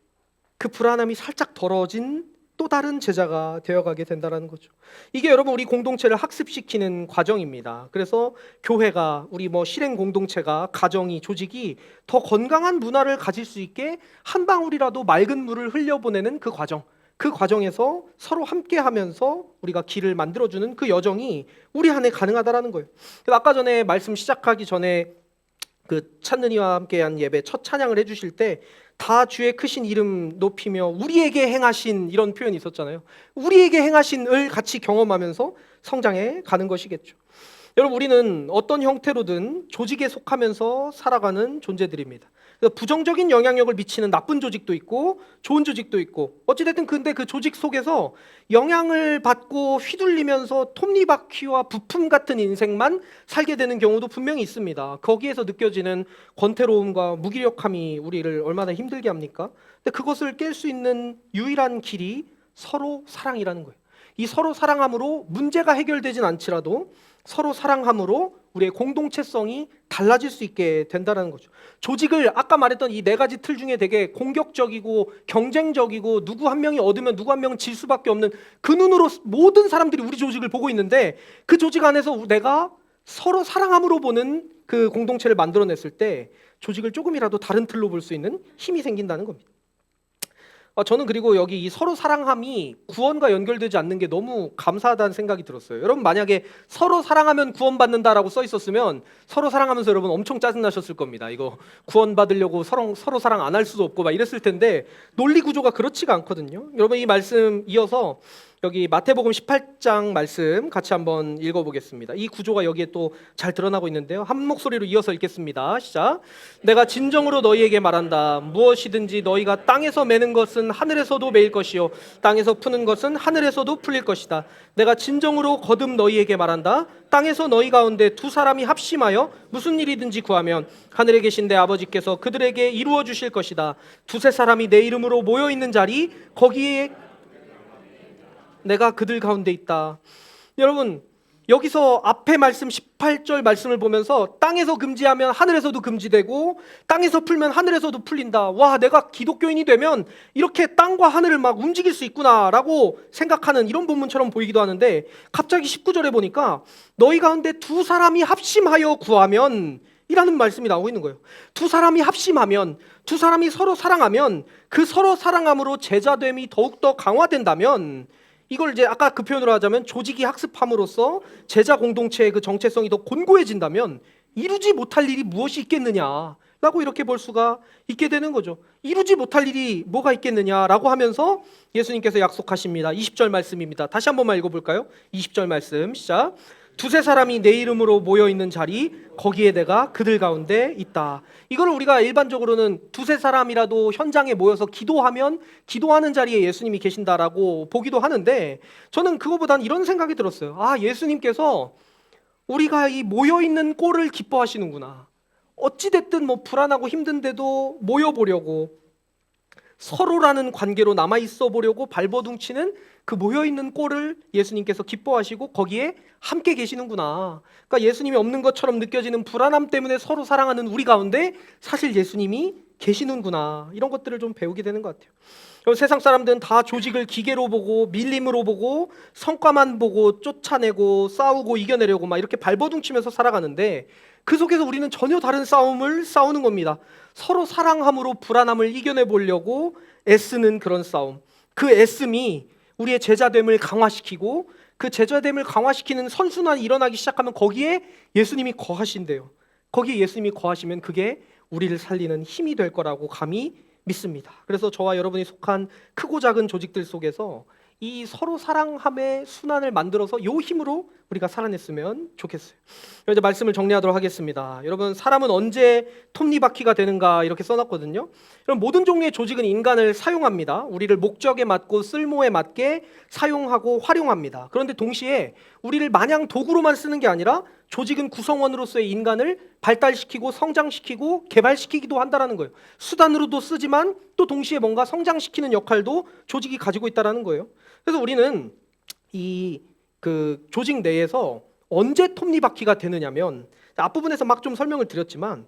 그 불안함이 살짝 덜어진 또 다른 제자가 되어가게 된다는 거죠. 이게 여러분 우리 공동체를 학습시키는 과정입니다. 그래서 교회가 우리 실행 공동체가 가정이 조직이 더 건강한 문화를 가질 수 있게 한 방울이라도 맑은 물을 흘려보내는 그 과정. 그 과정에서 서로 함께하면서 우리가 길을 만들어주는 그 여정이 우리 안에 가능하다라는 거예요. 그래서 아까 전에 말씀 시작하기 전에 그 찬은이와 함께한 예배 첫 찬양을 해주실 때 다 주의 크신 이름 높이며 우리에게 행하신 이런 표현이 있었잖아요. 우리에게 행하신을 같이 경험하면서 성장해 가는 것이겠죠. 여러분 우리는 어떤 형태로든 조직에 속하면서 살아가는 존재들입니다. 부정적인 영향력을 미치는 나쁜 조직도 있고 좋은 조직도 있고 어찌됐든 근데 그 조직 속에서 영향을 받고 휘둘리면서 톱니바퀴와 부품 같은 인생만 살게 되는 경우도 분명히 있습니다. 거기에서 느껴지는 권태로움과 무기력함이 우리를 얼마나 힘들게 합니까? 근데 그것을 깰 수 있는 유일한 길이 서로 사랑이라는 거예요. 이 서로 사랑함으로 문제가 해결되진 않더라도 서로 사랑함으로 우리의 공동체성이 달라질 수 있게 된다는 거죠. 조직을 아까 말했던 이 네 가지 틀 중에 되게 공격적이고 경쟁적이고 누구 한 명이 얻으면 누구 한 명은 질 수밖에 없는 그 눈으로 모든 사람들이 우리 조직을 보고 있는데 그 조직 안에서 내가 서로 사랑함으로 보는 그 공동체를 만들어냈을 때 조직을 조금이라도 다른 틀로 볼 수 있는 힘이 생긴다는 겁니다. 저는 그리고 여기 이 서로 사랑함이 구원과 연결되지 않는 게 너무 감사하다는 생각이 들었어요. 여러분 만약에 서로 사랑하면 구원받는다라고 써 있었으면 서로 사랑하면서 여러분 엄청 짜증나셨을 겁니다. 이거 구원받으려고 서로 사랑 안 할 수도 없고 막 이랬을 텐데 논리 구조가 그렇지가 않거든요. 여러분 이 말씀 이어서 여기 마태복음 18장 말씀 같이 한번 읽어보겠습니다. 이 구조가 여기에 또 잘 드러나고 있는데요. 한 목소리로 이어서 읽겠습니다. 시작. 내가 진정으로 너희에게 말한다. 무엇이든지 너희가 땅에서 매는 것은 하늘에서도 매일 것이요 땅에서 푸는 것은 하늘에서도 풀릴 것이다. 내가 진정으로 거듭 너희에게 말한다. 땅에서 너희 가운데 두 사람이 합심하여 무슨 일이든지 구하면 하늘에 계신 내 아버지께서 그들에게 이루어 주실 것이다. 두세 사람이 내 이름으로 모여 있는 자리 거기에 내가 그들 가운데 있다. 여러분 여기서 앞에 말씀 18절 말씀을 보면서 땅에서 금지하면 하늘에서도 금지되고 땅에서 풀면 하늘에서도 풀린다. 와, 내가 기독교인이 되면 이렇게 땅과 하늘을 막 움직일 수 있구나라고 생각하는 이런 본문처럼 보이기도 하는데 갑자기 19절에 보니까 너희 가운데 두 사람이 합심하여 구하면 이라는 말씀이 나오고 있는 거예요. 두 사람이 합심하면, 두 사람이 서로 사랑하면 그 서로 사랑함으로 제자됨이 더욱더 강화된다면 이걸 이제 아까 그 표현으로 하자면 조직이 학습함으로써 제자 공동체의 그 정체성이 더 곤고해진다면 이루지 못할 일이 무엇이 있겠느냐라고 이렇게 볼 수가 있게 되는 거죠. 이루지 못할 일이 뭐가 있겠느냐라고 하면서 예수님께서 약속하십니다. 20절 말씀입니다. 다시 한 번만 읽어볼까요? 20절 말씀 시작. 두세 사람이 내 이름으로 모여 있는 자리 거기에 내가 그들 가운데 있다. 이걸 우리가 일반적으로는 두세 사람이라도 현장에 모여서 기도하면 기도하는 자리에 예수님이 계신다라고 보기도 하는데 저는 그거보단 이런 생각이 들었어요. 예수님께서 우리가 이 모여 있는 꼴을 기뻐하시는구나. 어찌 됐든 불안하고 힘든데도 모여 보려고 서로라는 관계로 남아 있어 보려고 발버둥치는 그 모여있는 꼴을 예수님께서 기뻐하시고 거기에 함께 계시는구나. 그러니까 예수님이 없는 것처럼 느껴지는 불안함 때문에 서로 사랑하는 우리 가운데 사실 예수님이 계시는구나. 이런 것들을 좀 배우게 되는 것 같아요. 세상 사람들은 다 조직을 기계로 보고 밀림으로 보고 성과만 보고 쫓아내고 싸우고 이겨내려고 막 이렇게 발버둥치면서 살아가는데 그 속에서 우리는 전혀 다른 싸움을 싸우는 겁니다. 서로 사랑함으로 불안함을 이겨내 보려고 애쓰는 그런 싸움. 그 애씀이 우리의 제자됨을 강화시키고 그 제자됨을 강화시키는 선순환이 일어나기 시작하면 거기에 예수님이 거하신대요. 거기에 예수님이 거하시면 그게 우리를 살리는 힘이 될 거라고 감히 믿습니다. 그래서 저와 여러분이 속한 크고 작은 조직들 속에서 이 서로 사랑함의 순환을 만들어서 이 힘으로 우리가 살아냈으면 좋겠어요. 이제 말씀을 정리하도록 하겠습니다. 여러분, 사람은 언제 톱니바퀴가 되는가 이렇게 써놨거든요. 여러분, 모든 종류의 조직은 인간을 사용합니다. 우리를 목적에 맞고 쓸모에 맞게 사용하고 활용합니다. 그런데 동시에 우리를 마냥 도구로만 쓰는 게 아니라 조직은 구성원으로서의 인간을 발달시키고 성장시키고 개발시키기도 한다는 거예요. 수단으로도 쓰지만 또 동시에 뭔가 성장시키는 역할도 조직이 가지고 있다는 거예요. 그래서 우리는 이 조직 내에서 언제 톱니바퀴가 되느냐면, 앞부분에서 막 좀 설명을 드렸지만,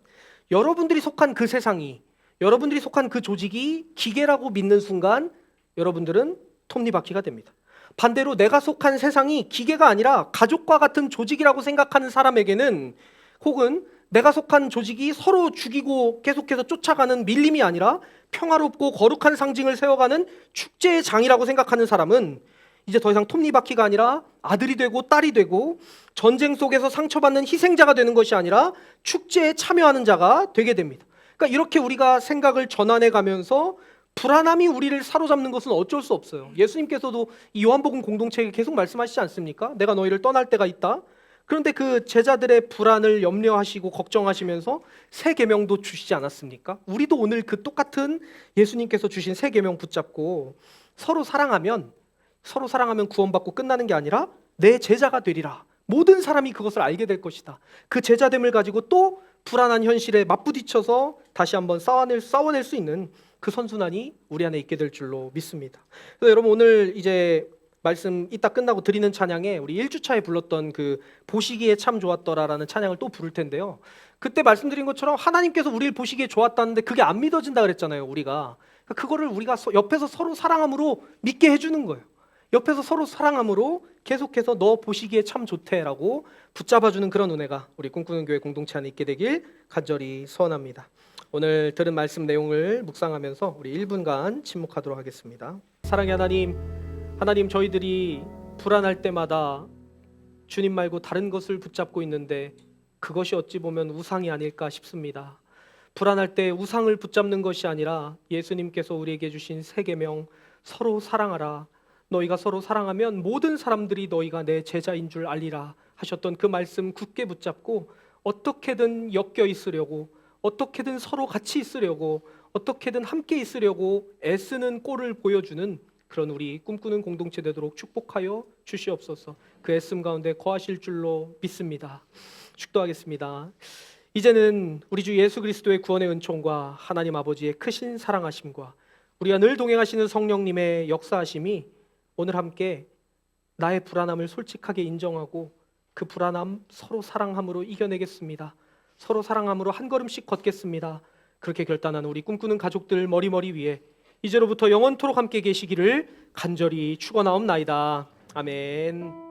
여러분들이 속한 그 세상이, 여러분들이 속한 그 조직이 기계라고 믿는 순간 여러분들은 톱니바퀴가 됩니다. 반대로 내가 속한 세상이 기계가 아니라 가족과 같은 조직이라고 생각하는 사람에게는, 혹은 내가 속한 조직이 서로 죽이고 계속해서 쫓아가는 밀림이 아니라 평화롭고 거룩한 상징을 세워가는 축제의 장이라고 생각하는 사람은 이제 더 이상 톱니바퀴가 아니라 아들이 되고 딸이 되고 전쟁 속에서 상처받는 희생자가 되는 것이 아니라 축제에 참여하는 자가 되게 됩니다. 그러니까 이렇게 우리가 생각을 전환해 가면서 불안함이 우리를 사로잡는 것은 어쩔 수 없어요. 예수님께서도 이 요한복음 공동체에 계속 말씀하시지 않습니까? 내가 너희를 떠날 때가 있다. 그런데 그 제자들의 불안을 염려하시고 걱정하시면서 새 계명도 주시지 않았습니까? 우리도 오늘 그 똑같은 예수님께서 주신 새 계명 붙잡고 서로 사랑하면 구원받고 끝나는 게 아니라 내 제자가 되리라. 모든 사람이 그것을 알게 될 것이다. 그 제자됨을 가지고 또 불안한 현실에 맞부딪혀서 다시 한번 싸워낼 수 있는 그 선순환이 우리 안에 있게 될 줄로 믿습니다. 그래서 여러분, 오늘 이제 말씀 이따 끝나고 드리는 찬양에 우리 1주차에 불렀던 그 보시기에 참 좋았더라라는 찬양을 또 부를 텐데요. 그때 말씀드린 것처럼 하나님께서 우리를 보시기에 좋았다는데 그게 안 믿어진다 그랬잖아요. 우리가 그거를 우리가 옆에서 서로 사랑함으로 믿게 해주는 거예요. 옆에서 서로 사랑함으로 계속해서 너 보시기에 참 좋대라고 붙잡아주는 그런 은혜가 우리 꿈꾸는 교회 공동체 안에 있게 되길 간절히 소원합니다. 오늘 들은 말씀 내용을 묵상하면서 우리 1분간 침묵하도록 하겠습니다. 사랑의 하나님, 저희들이 불안할 때마다 주님 말고 다른 것을 붙잡고 있는데 그것이 어찌 보면 우상이 아닐까 싶습니다. 불안할 때 우상을 붙잡는 것이 아니라 예수님께서 우리에게 주신 새 계명, 서로 사랑하라. 너희가 서로 사랑하면 모든 사람들이 너희가 내 제자인 줄 알리라 하셨던 그 말씀 굳게 붙잡고 어떻게든 엮여 있으려고, 어떻게든 서로 같이 있으려고, 어떻게든 함께 있으려고 애쓰는 꼴을 보여주는 그런 우리 꿈꾸는 공동체 되도록 축복하여 주시옵소서. 그 애씀 가운데 거하실 줄로 믿습니다. 축도하겠습니다. 이제는 우리 주 예수 그리스도의 구원의 은총과 하나님 아버지의 크신 사랑하심과 우리가 늘 동행하시는 성령님의 역사하심이 오늘 함께 나의 불안함을 솔직하게 인정하고 그 불안함 서로 사랑함으로 이겨내겠습니다. 서로 사랑함으로 한 걸음씩 걷겠습니다. 그렇게 결단한 우리 꿈꾸는 가족들 머리머리 위에 이제로부터 영원토록 함께 계시기를 간절히 축원하옵나이다. 아멘.